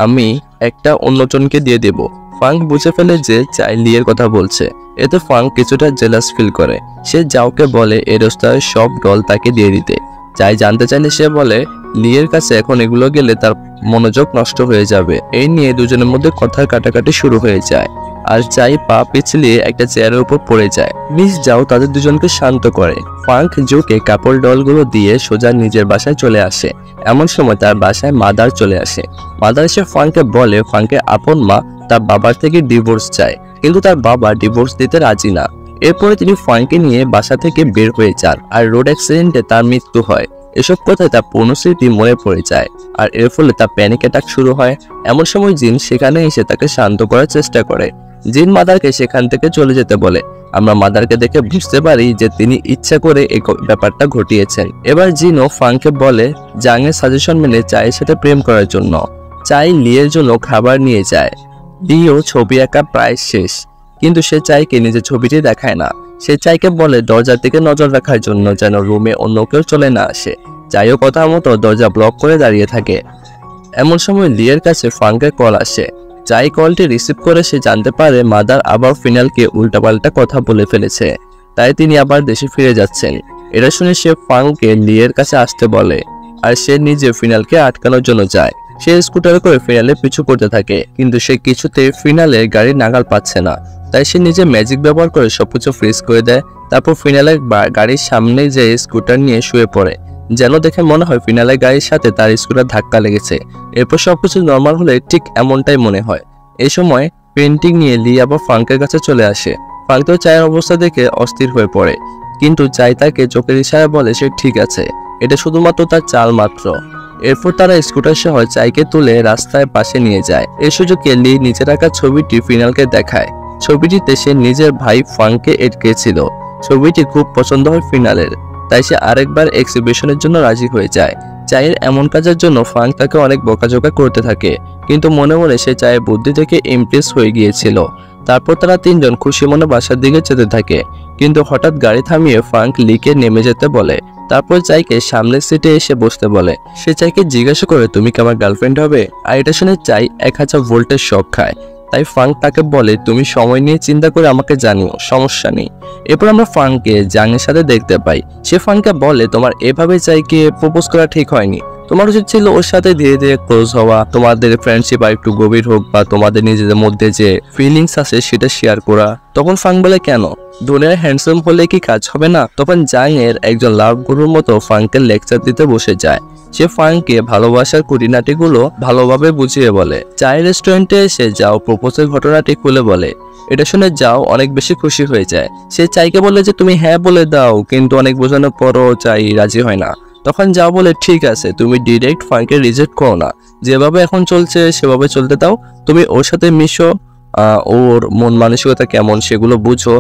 আমি একটা অন্যজনকে দিয়ে দেব। ফাঙ্ক বুঝে ফেলে যে চাই লিয়ের কথা বলছে। এতে ফাঙ্ক কিছুটা জেলাস ফিল করে। সে জাওকে বলে এই রাস্তায় সব ডল তাকে দিয়ে দিতে। চাই জানতে চাইলে সে বলে লিয়ের কাছে এখন এগুলো গেলে তার মনোযোগ নষ্ট হয়ে যাবে। এই নিয়ে দুজনের মধ্যে কথার কাটাকাটি শুরু হয়ে যায় আর চাই পা পিছলিয়ে একটা চেয়ারের উপর পড়ে যায়। মিস জাও তাদের দুজনকে শান্ত করে। ফাঙ্ক জোকে কাপড় ডলগুলো দিয়ে সোজা নিজের বাসায় চলে আসে। এমন সময় তার বাসায় মাদার চলে আসে। মাদার এসে ফাঙ্ককে বলে ফাঙ্কের আপন মা তার বাবার থেকে ডিভোর্স চায়, কিন্তু তার বাবা ডিভোর্স দিতে রাজি না। এরপরে তিনি ফাঙ্ককে নিয়ে বাসা থেকে বের হয়ে যান আর রোড অ্যাক্সিডেন্টে তার মৃত্যু হয়। এসব কথায় তার পুরনো স্মৃতি মনে পড়ে যায় আর এর ফলে তার প্যানিক অ্যাটাক শুরু হয়। এমন সময় জিন সেখানে এসে তাকে শান্ত করার চেষ্টা করে। জিন মাদারকে সেখান থেকে চলে যেতে বলে। আমরা মাদারকে দেখে বুঝতে পারি যে তিনি ইচ্ছা করে এই ব্যাপারটা ঘটিয়েছেন। এবার জিনও ফাঙ্ককে বলে জাংয়ের সাজেশন মেনে চায়ের সাথে প্রেম করার জন্য। চাই লিয়ের জন্য খাবার নিয়ে যায়। লিও ছবি আঁকা প্রায় শেষ, কিন্তু সে চাইকে নিজের ছবিটি দেখায় না। সে চাইকে বলে দরজার দিকে নজর রাখার জন্য যেন রুমে অন্য কেউ চলে না আসে। চাইও কথা মতো দরজা ব্লক করে দাঁড়িয়ে থাকে। এমন সময় লিয়ের কাছে ফাঙ্কের কল আসে। চাই কলটি রিসিভ করে সে জানতে পারে মাদার আবার ফিনালকে উল্টাপাল্টা কথা বলে ফেলেছে, তাই তিনি আবার দেশে ফিরে যাচ্ছেন। এটা শুনে সে ফাঙ্ককে লিয়ের কাছে আসতে বলে আর সে নিজে ফিনালকে আটকানোর জন্য যায়। সে স্কুটারে করে ফিনালের পিছু করতে থাকে, কিন্তু সে কিছুতে ফিনালের গাড়ি নাগাল পাচ্ছে না। তাই সে নিজে ম্যাজিক ব্যবহার করে সবকিছু ফ্রিজ করে দেয়। তারপর ফিনালের গাড়ির সামনে যে স্কুটার নিয়ে শুয়ে পড়ে, যেন দেখে মনে হয় ফিনালের গাড়ির সাথে তার স্কুটার ধাক্কা লেগেছে। এরপর সবকিছু নর্মাল হলে ঠিক এমনটাই মনে হয়। এই সময় পেন্টিং নিয়ে লি আবার ফাঙ্কের কাছে চলে আসে। ফাঙ্ক তো চায়ের অবস্থা দেখে অস্থির হয়ে পড়ে, কিন্তু চাই তাকে চোখের ইশারায় বলে সে ঠিক আছে, এটা শুধুমাত্র তার চাল মাত্র। এরপর তারা স্কুটার সহ চাইকে তুলে রাস্তায় পাশে নিয়ে যায়। এই সুযোগে লি নিচে রাখা ছবিটি ফিনালকে দেখায়। ছবিটিতে সে নিজের ভাই ফাঙ্ককে এঁকেছিল। ছবিটি খুব পছন্দ হয় ফিনালের, তাই সে আরেকবার এক্সিবিশনের জন্য রাজি হয়ে যায়। চায়ের এমন কাজের জন্য ফাঙ্ক তাকে অনেক বকাঝকা করতে থাকে, কিন্তু মনে মনে সে চায়ের বুদ্ধি থেকে ইমপ্রেস হয়ে গিয়েছিল। তারপর তারা তিনজন খুশি মনে বাসার দিকে যেতে থাকে, কিন্তু হঠাৎ গাড়ি থামিয়ে ফাঙ্ক লিকে নেমে যেতে বলে। তারপর চাইকে সামনের সিটে এসে বসতে বলে। সে চাইকে জিজ্ঞাসা করে তুমি কি আমার গার্লফ্রেন্ড হবে? আর এটা শুনে চাই 1000 ভোল্টের শক খায়। তাই ফাঙ্ক তাকে বলে তুমি সময় নিয়ে চিন্তা করে আমাকে জানিও, সমস্যা নেই। এরপর আমরা ফাঙ্ককে জাংয়ের সাথে দেখতে পাই। সে ফাঙ্ককে বলে তোমার এভাবে চাইকে প্রপোজ করা ঠিক হয়নি, তোমার উচিত ছিল ওর সাথে ধীরে ধীরে ক্লোজ হওয়া, তোমাদের ফ্রেন্ডশিপ আর একটু গভীর হোক বা তোমাদের নিজেদের মধ্যে যে ফিলিংস আছে সেটা শেয়ার করা। তখন ফাঙ্ক বলে কেন, দুনিয়ায় হ্যান্ডসাম হলে কি কাজ হবে না? তখন জাংয়ের একজন লাভ গুরুর মতো ফাঙ্কের লেকচার দিতে বসে যায়। সে ফাঙ্ককে ভালোবাসার খুঁটিনাটিগুলো ভালোভাবে বুঝিয়ে বলে। চায়ের রেস্টুরেন্টে এসে যাও প্রপোজের ঘটনাটি খুলে বলে। এটা শুনে যাও অনেক বেশি খুশি হয়ে যায়। সে চাইকে বলে যে তুমি হ্যাঁ বলে দাও, কিন্তু অনেক বোঝানোর পরও চাই রাজি হয় না। তখন যাও বলে ঠিক আছে, তুমি ডিরেক্ট ফাঙ্ককে রিজেক্ট করো না, যেভাবে এখন চলছে সেভাবে চলতে দাও। তুমি ওর সাথে মিশো, ওর মন মানসিকতা কেমন সেগুলো বুঝো,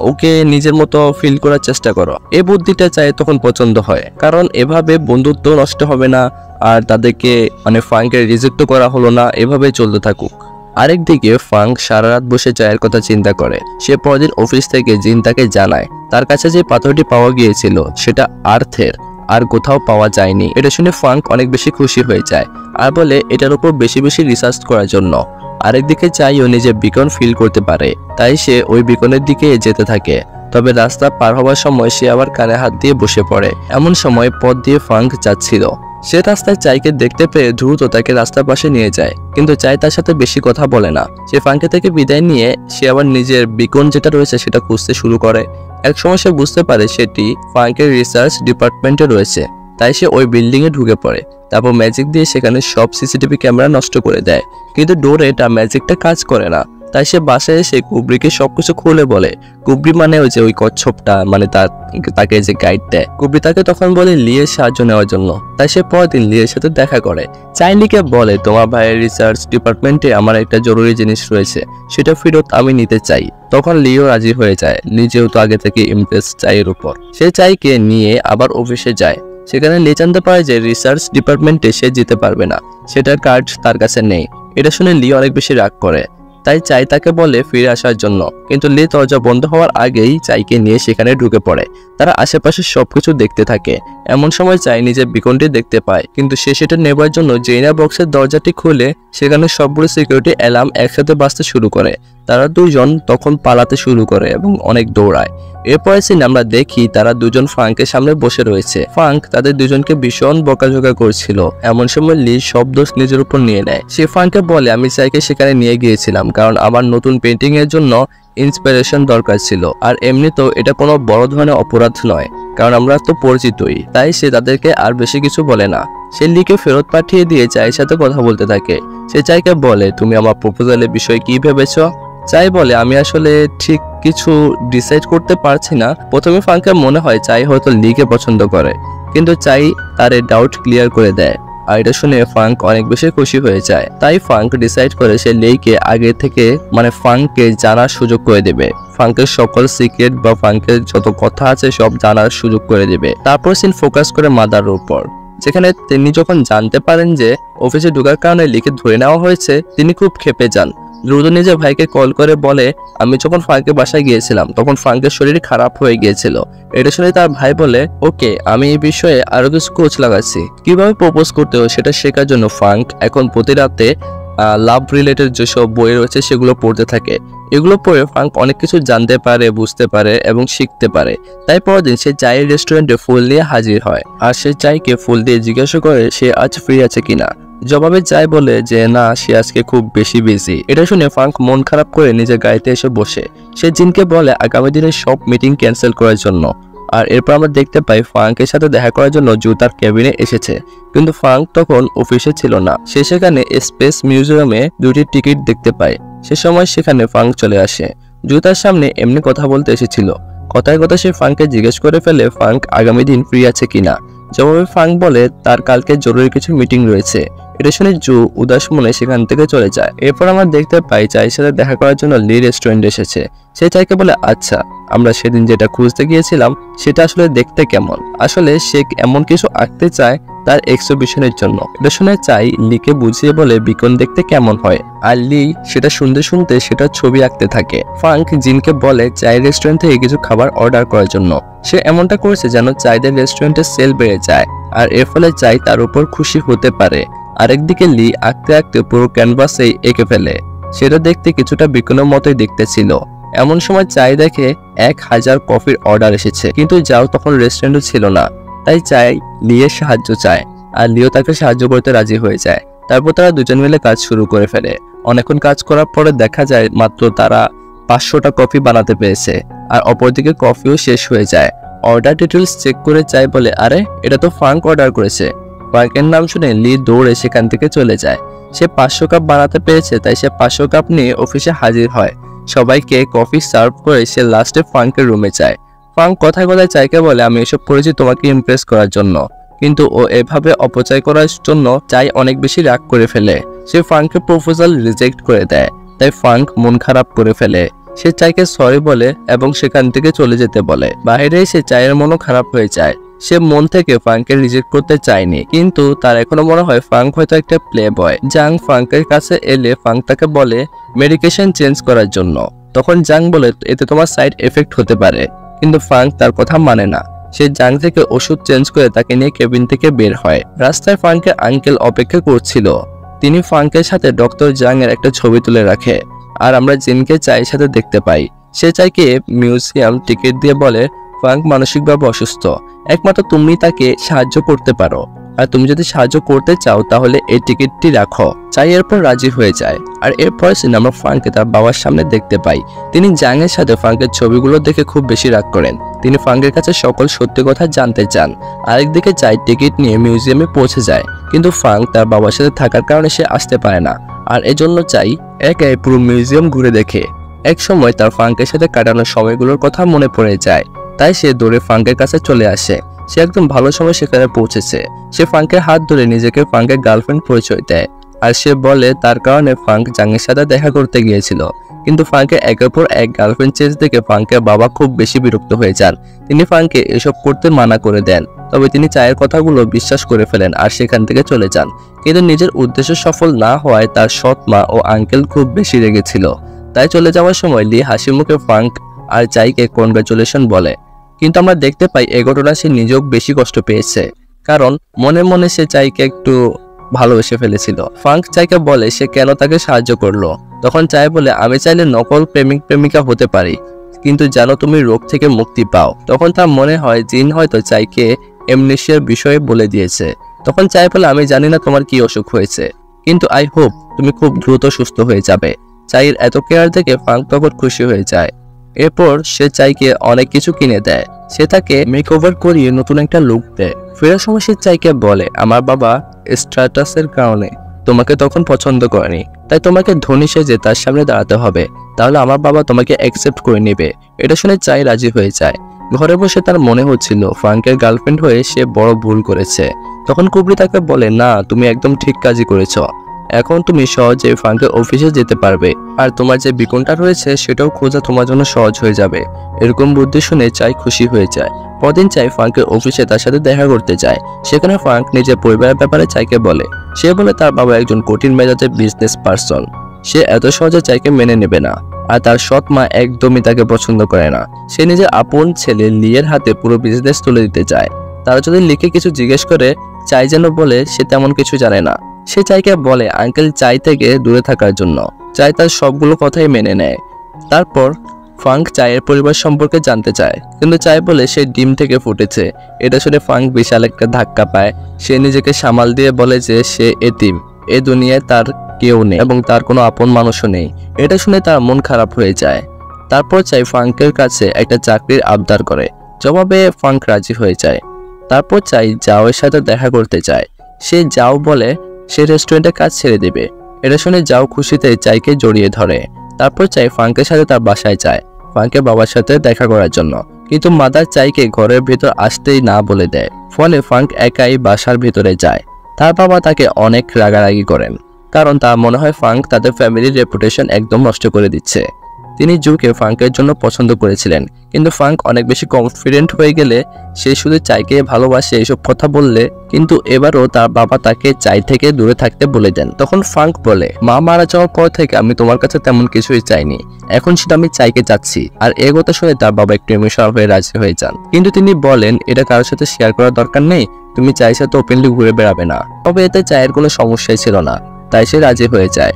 ওকে নিজের মতো ফিল করার চেষ্টা করো। এই বুদ্ধিটা চাই তখন পছন্দ হয়, কারণ এভাবে বন্ধুত্ব নষ্ট হবে না আর তাদেরকে ফাঙ্কের রিজেক্ট করা হলো না, এভাবে চলতে থাকুক। আরেকদিকে ফাঙ্ক সারা রাত বসে চায়ের কথা চিন্তা করে। সে পরদিন অফিস থেকে জিন তাকে জানায় তার কাছে যে পাথরটি পাওয়া গিয়েছিল সেটা আর্থের, আর কোথাও পাওয়া যায়নি। এটা শুনে ফাঙ্ক অনেক বেশি খুশি হয়ে যায় আর বলে এটার উপর বেশি বেশি রিসার্চ করার জন্য। আরেকদিকে চাইও নিজে বিকন ফিল করতে পারে, তাই সে ওই বিকনের দিকে যেতে থাকে। তবে রাস্তা পার হওয়ার সময় সে আবার কানে হাত দিয়ে বসে পড়ে। এমন সময় পথ দিয়ে ফাঙ্ক যাচ্ছিল। সে রাস্তায় চাইকে দেখতে পেয়ে দ্রুত তাকে রাস্তার পাশে নিয়ে যায়, কিন্তু চাই তার সাথে বেশি কথা বলে না। সে ফাঙ্কে থেকে বিদায় নিয়ে সে আবার নিজের বিকন যেটা রয়েছে সেটা খুঁজতে শুরু করে। এক সময় সে বুঝতে পারে সেটি ফাঙ্কের রিসার্চ ডিপার্টমেন্টে রয়েছে, তাই সে ওই বিল্ডিং এ ঢুকে পড়ে। তারপর ম্যাজিক দিয়ে সেখানে সব সিসিটিভি ক্যামেরা নষ্ট করে দেয়, কিন্তু ডোরে তার ম্যাজিকটা কাজ করে না। তাই সে বাসায় এসে কুবরিকে সবকিছু খুলে বলে। কুবরি ওই যে ওই কচ্ছপটা, তাকে যে গাইড দেয়, কুবরি তাকে তখন বলে লিয়ের সাহায্য নেওয়ার জন্য। তাই সে পরদিন লিয়ের সাথে দেখা করে। চাইলিকে বলে তোমার ভাইয়ের রিসার্চ ডিপার্টমেন্টে আমার একটা জরুরি জিনিস রয়েছে, সেটা ফেরত আমি নিতে চাই। তখন লিও রাজি হয়ে যায়, নিজেও তো আগে থেকে ইমপ্রেস চাইয়ের উপর। সে চাইকে নিয়ে আবার অফিসে যায়। সেখানে লি জানতে পারে যে রিসার্চ ডিপার্টমেন্টে সে যেতে পারবে না, সেটার কার্ড তার কাছে নেই। এটা শুনে লি অনেক বেশি রাগ করে। তাই চাই তাকে বলে ফিরে আসার জন্য, কিন্তু লি দরজা বন্ধ হওয়ার আগেই চাইকে নিয়ে সেখানে ঢুকে পড়ে। তারা আশেপাশে সবকিছু দেখতে থাকে। এমন সময় চাই নিজের বিকনটি দেখতে পায়, কিন্তু সে সেটা নেবার জন্য জেইনা বক্সের দরজাটি খুলে সেখানে সবগুলো সিকিউরিটি অ্যালার্ম একসাথে বাজতে শুরু করে। তারা দুজন তখন পালাতে শুরু করে এবং অনেক দৌড়ায়। এরপরে সিন আমরা দেখি তারা দুজন ফ্রাঙ্কের সামনে বসে রয়েছে। ফ্রাঙ্ক তাদের দুজনকে ভীষণ বকাঝকা করছিল। এমন সময় লি সব দোষ নিজের উপর নিয়ে নেয়। সে ফ্রাঙ্ককে বলে, আমি চাইকে সেখানে নিয়ে গিয়েছিলাম কারণ আমার নতুন পেন্টিং এর জন্য ইন্সপিরেশন দরকার ছিল, আর এমনিতেও এটা কোনো বড় ধরনের অপরাধ নয় কারণ আমরা তো পরিচিতই। তাই সে তাদেরকে আর বেশি কিছু বলে না। সে লিকে ফেরত পাঠিয়ে দিয়ে চাইয়ের সাথে কথা বলতে থাকে। সে চাইকে বলে, তুমি আমার প্রপোজালের বিষয়ে কি ভেবেছ? চাই বলে, আমি আসলে ঠিক কিছু ডিসাইড করতে পারছি না। প্রথমে ফ্রাঙ্কের মনে হয় চাই হয়তো লিকে পছন্দ করে, কিন্তু চাই তার ডাউট ক্লিয়ার করে দেয়। আর এটা শুনে ফ্রাঙ্ক অনেক বেশি খুশি হয়ে যায়। তাই ফ্রাঙ্ক ডিসাইড করে সে লেইকে আগে থেকে ফ্রাঙ্ককে জানার সুযোগ করে দেবে। ফ্রাঙ্কের সকল সিক্রেট বা ফ্রাঙ্কের যত কথা আছে সব জানার সুযোগ করে দেবে। তারপর সিন ফোকাস করে মাদার উপর, যেখানে তিনি যখন জানতে পারেন যে অফিসে ঢোকার কারণে লিকে ধরে নেওয়া হয়েছে, তিনি খুব ক্ষেপে যান। দ্রুত নিজের ভাইকে কল করে বলে, আমি যখন ফ্রাঙ্কের বাসায় গিয়েছিলাম তখন ফ্রাঙ্কের শরীর খারাপ হয়ে গিয়েছিল। এটা শুনে তার ভাই বলে, ওকে, আমি এই বিষয়ে আরো কিছু কোচ লাগাচ্ছি। কিভাবে প্রপোজ করতে হয় সেটা শেখার জন্য ফ্রাঙ্ক এখন প্রতি রাতে লাভ রিলেটেড যেসব বই রয়েছে সেগুলো পড়তে থাকে। এগুলো পড়ে ফ্রাঙ্ক অনেক কিছু জানতে পারে, বুঝতে পারে এবং শিখতে পারে। তাই পরের দিন সে চায়ের রেস্টুরেন্টে ফুল নিয়ে হাজির হয়, আর সে চাইকে ফুল দিয়ে জিজ্ঞাসা করে সে আজ ফ্রি আছে কিনা। জবাবে চাই বলে যে না, সে আজকে খুব বেশি বিজি। এটা শুনে ফ্রাঙ্ক মন খারাপ করে নিজের গাড়িতে এসে বসে। সে জিনকে বলে আগামী দিনের সব মিটিং ক্যান্সেল করার জন্য। আর এরপর আমরা দেখতে পাই ফ্রাঙ্কের সাথে দেখা করার জন্য জু তার কেবিনে এসেছে, কিন্তু ফ্রাঙ্ক তখন অফিসে ছিল না। সে সেখানে স্পেস মিউজিয়ামে দুটি টিকিট দেখতে পায়। সে সময় সেখানে ফ্রাঙ্ক চলে আসে। জু তার সামনে এমনি কথা বলতে এসেছিল। কথায় কথা সে ফ্রাঙ্ককে জিজ্ঞেস করে ফেলে ফ্রাঙ্ক আগামী দিন ফ্রি আছে কিনা। জবাবে ফ্রাঙ্ক বলে তার কালকে জরুরি কিছু মিটিং রয়েছে। এটা শুনে জু উদাস মনে সেখান থেকে চলে যায়। এরপর আমরা দেখতে পাই চাইয়ের সাথে দেখা করার জন্য লি রেস্টুরেন্টে এসেছে। সে চাইকে বলে, আচ্ছা, আমরা সেদিন যেটা খুঁজতে গিয়েছিলাম সেটা আসলে দেখতে কেমন? আসলে সে এমন কিছু আঁকতে চায় তার এক্সিবিশনের জন্য। এটা শুনে চাই লিকে বুঝিয়ে বলে বিকন দেখতে কেমন হয়, আর লি সেটা শুনতে শুনতে সেটা ছবি আঁকতে থাকে। ফ্রাঙ্ক জিনকে বলে চাই রেস্টুরেন্ট থেকে কিছু খাবার অর্ডার করার জন্য। সে এমনটা করেছে যেন চাইদের রেস্টুরেন্টের সেল বেড়ে যায়, আর এর ফলে চাই তার উপর খুশি হতে পারে। আরেকদিকে লি আঁকতে আঁকতে পুরো ক্যানভাসেই এঁকে ফেলে। সেটা দেখতে কিছুটা বিকনের মতোই দেখতে ছিল। এমন সময় চাই দেখে 1000 কফির অর্ডার এসেছে, কিন্তু যাও তখন রেস্টুরেন্টও ছিল না। তাই চাই লিয়ের সাহায্য চায়, আর লিও তাকে সাহায্য করতে রাজি হয়ে যায়। তারপর তারা দুজন মিলে কাজ শুরু করে ফেলে। অনেকক্ষণ কাজ করার পরে দেখা যায় মাত্র তারা 500টা কফি বানাতে পেরেছে, আর অপরদিকে কফিও শেষ হয়ে যায়। অর্ডার ডিটেলস চেক করে চাই বলে, আরে এটা তো ফ্রাঙ্ক অর্ডার করেছে। ফ্রাঙ্কের নাম শুনে লি দৌড়ে সেখান থেকে চলে যায়। সে 500 কাপ বানাতে পেরেছে, তাই সে 500 কাপ নিয়ে অফিসে হাজির হয়। সবাইকে কফি সার্ভ করে সে লাস্টে ফ্রাঙ্কের রুমে যায়। ফ্রাঙ্ক কথায় কথায় চাইকে বলে, আমি এসব করেছি তোমাকে ইমপ্রেস করার জন্য, কিন্তু ও এভাবে অপচয় করার জন্য চাই অনেক বেশি রাগ করে ফেলে। সে ফ্রাঙ্কের প্রপোজাল রিজেক্ট করে দেয়। তাই ফ্রাঙ্ক মন খারাপ করে ফেলে। সে চাইকে সরি বলে এবং সেখান থেকে চলে যেতে বলে। বাইরে এসে চায়ের মনও খারাপ হয়ে যায়। সে মন থেকে ফ্রাঙ্ককে রিজেক্ট করতে চায়নি, কিন্তু তার এখনো মনে হয় ফ্রাঙ্ক হয়তো একটা প্লে বয়। জাং ফ্রাঙ্কের কাছে এলে ফ্রাঙ্ক তাকে বলে মেডিকেশন চেঞ্জ করার জন্য। তখন জাং বলে এতে তোমার সাইড এফেক্ট হতে পারে, কিন্তু ফ্রাঙ্ক তার কথা মানে না। সে জাং থেকে ওষুধ চেঞ্জ করে তাকে নিয়ে কেবিন থেকে বের হয়। রাস্তায় ফ্রাঙ্কের আঙ্কেল অপেক্ষা করছিল। তিনি ফ্রাঙ্কের সাথে ডক্টর জাং এর একটা ছবি তুলে রাখে, আর আমরা জিনকে চাইয়ের সাথে দেখতে পাই। সে চাইকে মিউজিয়াম টিকিট দিয়ে বলে ফ্রাঙ্ক মানসিকভাবে অসুস্থ, একমাত্র তুমি তাকে সাহায্য করতে পারো, আর তুমি যদি সাহায্য করতে চাও তাহলে এই টিকিটটি রাখো। চাই এরপর রাজি হয়ে যায়। আর এরপর আমরা ফ্রাঙ্ককে তার বাবার সামনে দেখতে পাই। তিনি জাং এর সাথে ফ্রাঙ্কের ছবিগুলো দেখে খুব বেশি রাগ করেন। তিনি ফ্রাঙ্কের কাছে সকল সত্যি কথা জানতে চান। আরেকদিকে চাই টিকিট নিয়ে মিউজিয়ামে পৌঁছে যায়, কিন্তু ফ্রাঙ্ক তার বাবার সাথে থাকার কারণে সে আসতে পারে না, আর এজন্য চাই একাই পুরো মিউজিয়াম ঘুরে দেখে। এক সময় তার ফ্রাঙ্কের সাথে কাটানো সময়গুলোর কথা মনে পড়ে যায়, তাই সে দৌড়ে ফ্রাঙ্কের কাছে চলে আসে। সে একদম ভালো সময় সেখানে পৌঁছেছে। সে ফ্রাঙ্কের হাত ধরে নিজেকে ফ্রাঙ্কের গার্লফ্রেন্ড পরিচয় দেয়, আর সে বলে তার কারণে ফ্রাঙ্ক জাংয়ের সাথে দেখা করতে গিয়েছিল। কিন্তু ফ্রাঙ্কের একের পর এক গার্লফ্রেন্ড চেঞ্জ দেখে ফ্রাঙ্কের বাবা খুব বেশি বিরক্ত হয়ে যান। তিনি ফ্রাঙ্ককে এসব করতে মানা করে দেন। তবে তিনি চায়ের কথাগুলো বিশ্বাস করে ফেলেন আর সেখান থেকে চলে যান। কিন্তু নিজের উদ্দেশ্য সফল না হওয়ায় তার সৎ মা ও আঙ্কেল খুব বেশি রেগেছিল। তাই চলে যাওয়ার সময় লি হাসি মুখে ফ্রাঙ্ক আর চাইকে কনগ্রাচুলেশন বলে। কিন্তু আমরা দেখতে পাই এই ঘটনা সে নিজেও বেশি কষ্ট পেয়েছে, কারণ মনে মনে সে চাইকে একটু ভালোবেসে ফেলেছিল। ফ্রাঙ্ক চাইকে বলে সে কেন তাকে সাহায্য করলো। তখন চাই বলে, আমি চাইলে নকল প্রেমিক প্রেমিকা হতে পারি, কিন্তু যেন তুমি রোগ থেকে মুক্তি পাও। তখন তার মনে হয় জিন হয়তো চাইকে এমনেশিয়ার বিষয়ে বলে দিয়েছে। তখন চাই বলে, আমি জানি না তোমার কি অসুখ হয়েছে, কিন্তু আই হোপ তুমি খুব দ্রুত সুস্থ হয়ে যাবে। চাইয়ের এত কেয়ার দেখে ফ্রাঙ্ক তখন খুশি হয়ে যায়। এরপর সে চাইকে অনেক কিছু কিনে দেয়। সে তাকে মেকওভার করিয়ে নতুন একটা লুক দেয়। ফেরার সময় সে চাইকে বলে, আমার বাবা স্ট্যাটাসের কারণে তোমাকে তখন পছন্দ করেনি, তাই তোমাকে ধনী সেজে তার সামনে দাঁড়াতে হবে, তাহলে আমার বাবা তোমাকে অ্যাকসেপ্ট করে নেবে। এটা শুনে চাই রাজি হয়ে যায়। ঘরে বসে তার মনে হচ্ছিল ফ্রাঙ্কের গার্লফ্রেন্ড হয়ে সে বড় ভুল করেছে। তখন কুবরি তাকে বলে, না, তুমি একদম ঠিক কাজই করেছ। এখন তুমি সহজে ফ্রাঙ্কের অফিসে যেতে পারবে, আর তোমার যে বিকনটা রয়েছে সেটাও খোঁজা তোমার জন্য সহজ হয়ে যাবে। এরকম বুদ্ধি শুনে চাই খুশি হয়ে যায়। পরদিন চাই ফ্রাঙ্কের অফিসে তার সাথে দেখা করতে যায়। সেখানে ফ্রাঙ্ক নিজের পরিবারের ব্যাপারে চাইকে বলে। সে বলে তার বাবা একজন কঠিন মেজাজের বিজনেস পার্সন, সে এত সহজে চাইকে মেনে নেবে না, আর তার সৎ মা একদমই তাকে পছন্দ করে না। সে নিজের আপন ছেলে লিয়ের হাতে পুরো বিজনেস তুলে দিতে চায়। তারা যদি লিখে কিছু জিজ্ঞেস করে, চাই যেন বলে সে তেমন কিছু জানে না। সে চাইকে বলে আঙ্কেল চাই থেকে দূরে থাকার জন্য। চাই তার সবগুলো কথাই মেনে নেয়। তারপর ফ্রাঙ্ক চায়ের পরিবার সম্পর্কে জানতে চায়, কিন্তু চাই বলে সে ডিম থেকে ফুটেছে। এটা শুনে ফ্রাঙ্ক বিশাল একটা ধাক্কা পায়। সে নিজেকে সামাল দিয়ে বলে যে সে এতিম, এ দুনিয়ায় তার কেউ নেই এবং তার কোনো আপন মানুষও নেই। এটা শুনে তার মন খারাপ হয়ে যায়। তারপর চাই ফ্রাঙ্কের কাছে একটা চাকরির আবদার করে। জবাবে ফ্রাঙ্ক রাজি হয়ে যায়। তারপর চাই জাওয়ের সাথে দেখা করতে চায়। সে যাও বলে সে রেস্টুরেন্টে কাজ ছেড়ে দেবে। এটা শুনে যাও খুশিতে চাইকে জড়িয়ে ধরে। তারপর চাই ফ্রাঙ্কের সাথে তার বাসায় যায়, ফ্রাঙ্কের বাবার সাথে দেখা করার জন্য। কিন্তু মাদার চাইকে ঘরের ভিতর আসতেই না বলে দেয়। ফলে ফ্রাঙ্ক একাই বাসার ভিতরে যায়। তার বাবা তাকে অনেক রাগারাগি করেন, কারণ তার মনে হয় ফ্রাঙ্ক তাদের ফ্যামিলির রেপুটেশন একদম নষ্ট করে দিচ্ছে। তিনি জুকে ফ্রাঙ্কের জন্য পছন্দ করেছিলেন, কিন্তু ফ্রাঙ্ক অনেক বেশি কনফিডেন্ট হয়ে গেলে সে শুধু চাইকে ভালোবাসে এসব কথা বললে, কিন্তু এবারও তার বাবা তাকে চাই থেকে দূরে থাকতে বলে দেন। তখন ফ্রাঙ্ক বলে, মা মারা যাওয়ার পর থেকে আমি তোমার কাছে তেমন কিছুই চাইনি, এখন সেটা আমি চাইকে চাচ্ছি। আর এ কথা শুনে তার বাবা একটু ইমোশনাল হয়ে রাজি হয়ে যান। কিন্তু তিনি বলেন এটা কারোর সাথে শেয়ার করার দরকার নেই, তুমি চাইর সাথে ওপেনলি ঘুরে বেড়াবে না। তবে এতে চায়ের কোনো সমস্যাই ছিল না, তাই সে রাজি হয়ে যায়।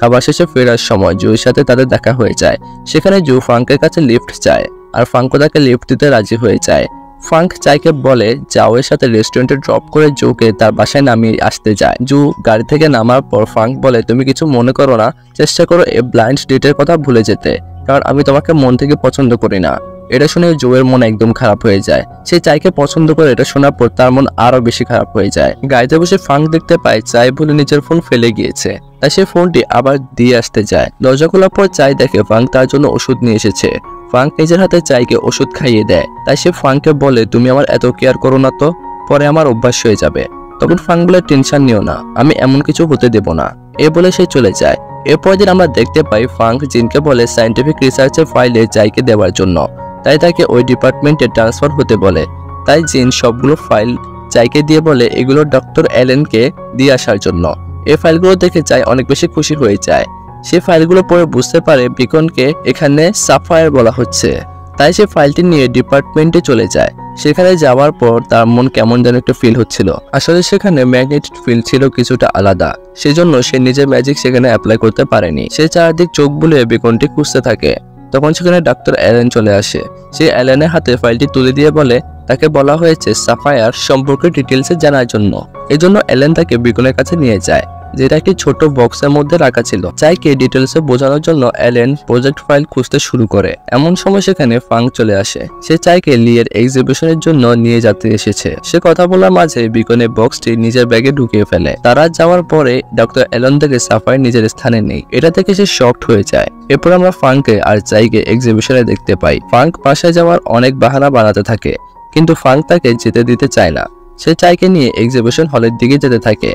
খাবার শেষে ফেরার সময় জুর সাথে তাদের দেখা হয়ে যায়। সেখানে জু ফ্রাঙ্কের কাছে লিফট চায়, আর ফ্রাঙ্কও তাকে লিফট দিতে রাজি হয়ে যায়। ফ্রাঙ্ক চাইকে বলে জাওয়ের সাথে রেস্টুরেন্টে ড্রপ করে জুকে তার বাসায় নামিয়ে আসতে যায়। জু গাড়ি থেকে নামার পর ফ্রাঙ্ক বলে, তুমি কিছু মনে করো না, চেষ্টা করো এই ব্লাইন্ড ডেটের কথা ভুলে যেতে, কারণ আমি তোমাকে মন থেকে পছন্দ করি না। এটা শুনে জুয়ের মন একদম খারাপ হয়ে যায়। সে চাইকে পছন্দ করে এটা শোনার পর তার মন আরো বেশি খারাপ হয়ে যায়। গাড়িতে বসে ফ্রাঙ্ক দেখতে পায় চাই ভুলে নিজের ফোন ফেলে গিয়েছে, তাই সে ফোনটি আবার দিয়ে আসতে যায়। দরজা খোলার পর চাই দেখে ফ্রাঙ্ক তার জন্য ওষুধ নিয়ে এসেছে। ফ্রাঙ্ক নিজের হাতে চাইকে ওষুধ খাইয়ে দেয়। তাই সে ফ্রাঙ্ককে বলে, তুমি আমার এত কেয়ার করো না তো, পরে আমার অভ্যাস হয়ে যাবে। তখন ফ্রাঙ্ক বলে, টেনশন নিও না, আমি এমন কিছু হতে দেব না। এ বলে সে চলে যায়। এরপর দিন আমরা দেখতে পাই ফ্রাঙ্ক জিনকে বলে সায়েন্টিফিক রিসার্চের ফাইলে চাইকে দেওয়ার জন্য, তাই তাকে ওই ডিপার্টমেন্টে ট্রান্সফার হতে বলে। তাই জিন সবগুলো ফাইল চাইকে দিয়ে বলে এগুলো ডক্টর অ্যালেনকে দিয়ে আসার জন্য। এই ফাইলগুলো দেখে চাই অনেক বেশি খুশি হয়ে যায়। সে ফাইলগুলো পরে বুঝতে পারে বিকনকে এখানে সাফায়ার বলা হচ্ছে। তাই সে ফাইলটি নিয়ে ডিপার্টমেন্টে চলে যায়। সেখানে যাওয়ার পর তার মন কেমন যেন একটা ফিল হচ্ছিল। আসলে সেখানে ম্যাগনেটিক ফিল্ড ছিল কিছুটা আলাদা, সেজন্য সে নিজের ম্যাজিক সেখানে অ্যাপ্লাই করতে পারেনি। সে চারদিক চোখ বুলিয়ে বিকনটি খুঁজতে থাকে। তখন সেখানে ডক্টর অ্যালেন চলে আসে। সে অ্যালেনের হাতে ফাইলটি তুলে দিয়ে বলে তাকে বলা হয়েছে সাফায়ার সম্পর্কে ডিটেলসে জানার জন্য। এজন্য অ্যালেন তাকে বিকনের কাছে নিয়ে যায়, যেটা একটি ছোট বক্সের মধ্যে রাখা ছিল। চাইকে ডিটেলসে বোঝানোর জন্য অ্যালেন প্রজেক্ট ফাইল খুঁজতে শুরু করে। এমন সময় সেখানে ফ্রাঙ্ক চলে আসে। সে চাইকে লিয়ের এক্সিবিশনের জন্য নিয়ে যেতে এসেছে। সে কথা বলার মাঝে বিকনের বক্সটি নিজের ব্যাগে ঢুকিয়ে ফেলে। তারা যাওয়ার পরে ডক্টর অ্যালেন থেকে সাফায়ার নিজের স্থানে নেই। এটা থেকে সে শকড হয়ে যায়। এরপর আমরা ফ্রাঙ্ককে আর চাইকে এক্সিবিশনে দেখতে পাই। ফ্রাঙ্ক বাসায় যাওয়ার অনেক বাহানা বানাতে থাকে, কিন্তু ফ্রাঙ্ক তাকে যেতে দিতে চায় না। সে চাইকে নিয়ে এক্সিবিশন হলের দিকে যেতে থাকে।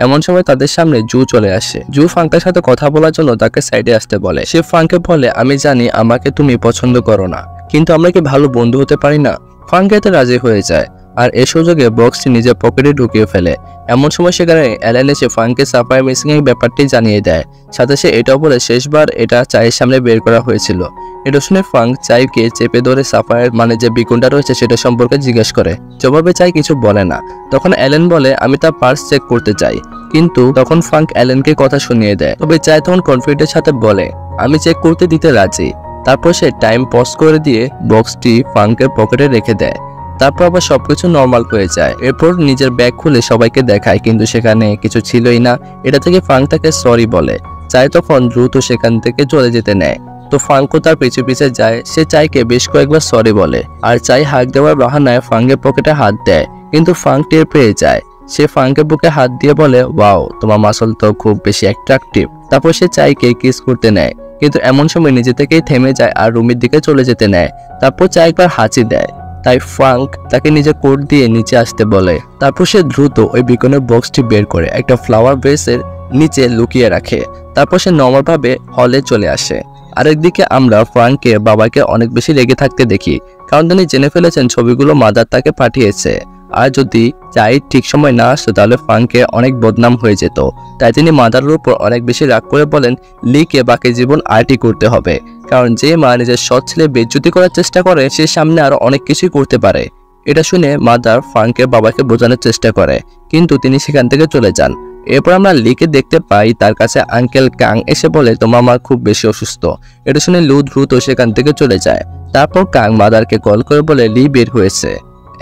এমন সময় তাদের সামনে জু চলে আসে। জু ফ্রাঙ্কের সাথে কথা বলার জন্য তাকে সাইডে আসতে বলে। সে ফ্রাঙ্ককে বলে, আমি জানি আমাকে তুমি পছন্দ করো না, কিন্তু আমরা কি ভালো বন্ধু হতে পারি না? ফ্রাঙ্ক এতে রাজি হয়ে যায়। আর এই সুযোগে বক্সটি নিজের পকেটে ঢুকিয়ে ফেলে। এমন সময় সেখানে অ্যালেন এসে ফাঙ্ককে সাফায়ার মিসিং এর ব্যাপারটি জানিয়ে দেয়। সাথে সে এটাও বলে শেষবার এটা চায়ের সামনে বের করা হয়েছিল। এটা শুনে ফাঙ্ক চাইকে চেপে ধরে সাফায়ার মানে যে বিকুনটা রয়েছে সেটা সম্পর্কে জিজ্ঞেস করে। জবাবে চাই কিছু বলে না। তখন অ্যালেন বলে আমি তার পার্স চেক করতে চাই, কিন্তু তখন ফাঙ্ক অ্যালেনকে কথা শুনিয়ে দেয়। তবে চাই তখন কনফিডেন্টের সাথে বলে আমি চেক করতে দিতে রাজি। তারপর সে টাইম পজ করে দিয়ে বক্সটি ফাঙ্কের পকেটে রেখে দেয়। তারপর আবার সবকিছু নর্মাল হয়ে যায়। এরপর নিজের ব্যাগ খুলে সবাইকে দেখায়, কিন্তু সেখানে কিছু ছিলই না। এটা থেকে ফাঙ্ক তাকে সরি বলে। চাই তখন দ্রুত সেখান থেকে চলে যেতে নেয়। তো ফাঙ্কও তার পিছু পিছে যায়। সে চাইকে বেশ কয়েকবার সরি বলে, আর চাই হাত দেওয়ার বাহানায় ফাঙ্কের পকেটে হাত দেয়, কিন্তু ফাঙ্ক টের পেয়ে যায়। সে ফাঙ্কের বুকে হাত দিয়ে বলে ওয়াও, তোমার মাসল তো খুব বেশি অ্যাট্রাকটিভ। তারপর সে চাইকে কিস করতে নেয়, কিন্তু এমন সময় নিজে থেকেই থেমে যায় আর রুমের দিকে চলে যেতে নেয়। তারপর চাই একবার হাঁচি দেয়, তাই ফাঙ্ক তাকে নিজে কোট দিয়ে নিচে আসতে বলে। তারপর সে দ্রুত ওই বিকনের বক্সটি বের করে একটা ফ্লাওয়ার বেসের নিচে লুকিয়ে রাখে। তারপর সে নর্মাল ভাবে হলে চলে আসে। আরেকদিকে আমরা ফ্রাঙ্কের বাবাকে অনেক বেশি রেগে থাকতে দেখি, কারণ তিনি জেনে ফেলেছেন ছবিগুলো মাদার তাকে পাঠিয়েছে। আর যদি চাই ঠিক সময় না আসতো তাহলে ফ্রাঙ্কের অনেক বদনাম হয়ে যেত। তাই তিনি মাদারের উপর অনেক বেশি রাগ করে বলেন লিকে বাকি জীবন আর্টি করতে হবে, কারণ যে মা নিজের সৎ ছেলে বেজ্জতি করার চেষ্টা করে সে সামনে আরো অনেক কিছুই করতে পারে। এটা শুনে মাদার ফ্রাঙ্কের বাবাকে বোঝানোর চেষ্টা করে, কিন্তু তিনি সেখান থেকে চলে যান। এরপর আমরা লিকে দেখতে পাই তার কাছে আঙ্কেল কাং এসে বলে তোমার মা খুব বেশি অসুস্থ। এটা শুনে লু দ্রুত সেখান থেকে চলে যায়। তারপর কাং মাদারকে কল করে বলে লি বের হয়েছে,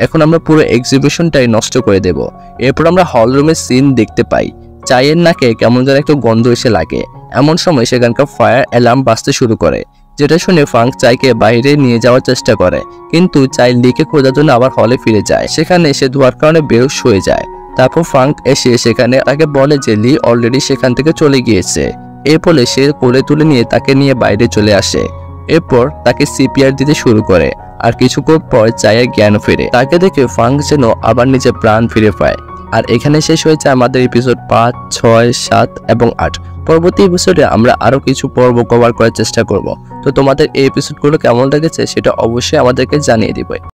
এখন আমরা পুরো এক্সিবিশনটাই নষ্ট করে দেব। এরপর আমরা হল রুমের সিন দেখতে পাই। চায়ের নাকে কেমন যেন একটা গন্ধ এসে লাগে। এমন সময় সেখানকার ফায়ার অ্যালার্ম বাজতে শুরু করে, যেটা শুনে ফাঙ্ক চাইকে বাইরে নিয়ে যাওয়ার চেষ্টা করে, কিন্তু চাই লিকে খোঁজার জন্য আবার হলে ফিরে যায়। সেখানে সে ধোয়ার কারণে বেহুশ হয়ে যায়। তারপর ফাঙ্ক এসে সেখানে তাকে বলে যে লি অলরেডি সেখান থেকে চলে গিয়েছে। এর ফলে সে কোলে তুলে নিয়ে তাকে নিয়ে বাইরে চলে আসে। এরপর তাকে সিপিআর দিতে শুরু করে, আর কিছুক্ষণ পর চায়ের জ্ঞান ফেরে। তাকে দেখে ফাঙ্ক যেন আবার নিজের প্রাণ ফিরে পায়। আর এখানে শেষ হয়েছে আমাদের এপিসোড 5, 6, 7 এবং 8। পরবর্তী এপিসোডে আমরা আরো কিছু পর্ব কভার করার চেষ্টা করব। তো তোমাদের এই এপিসোডগুলো কেমন লেগেছে সেটা অবশ্যই আমাদেরকে জানিয়ে দিবে।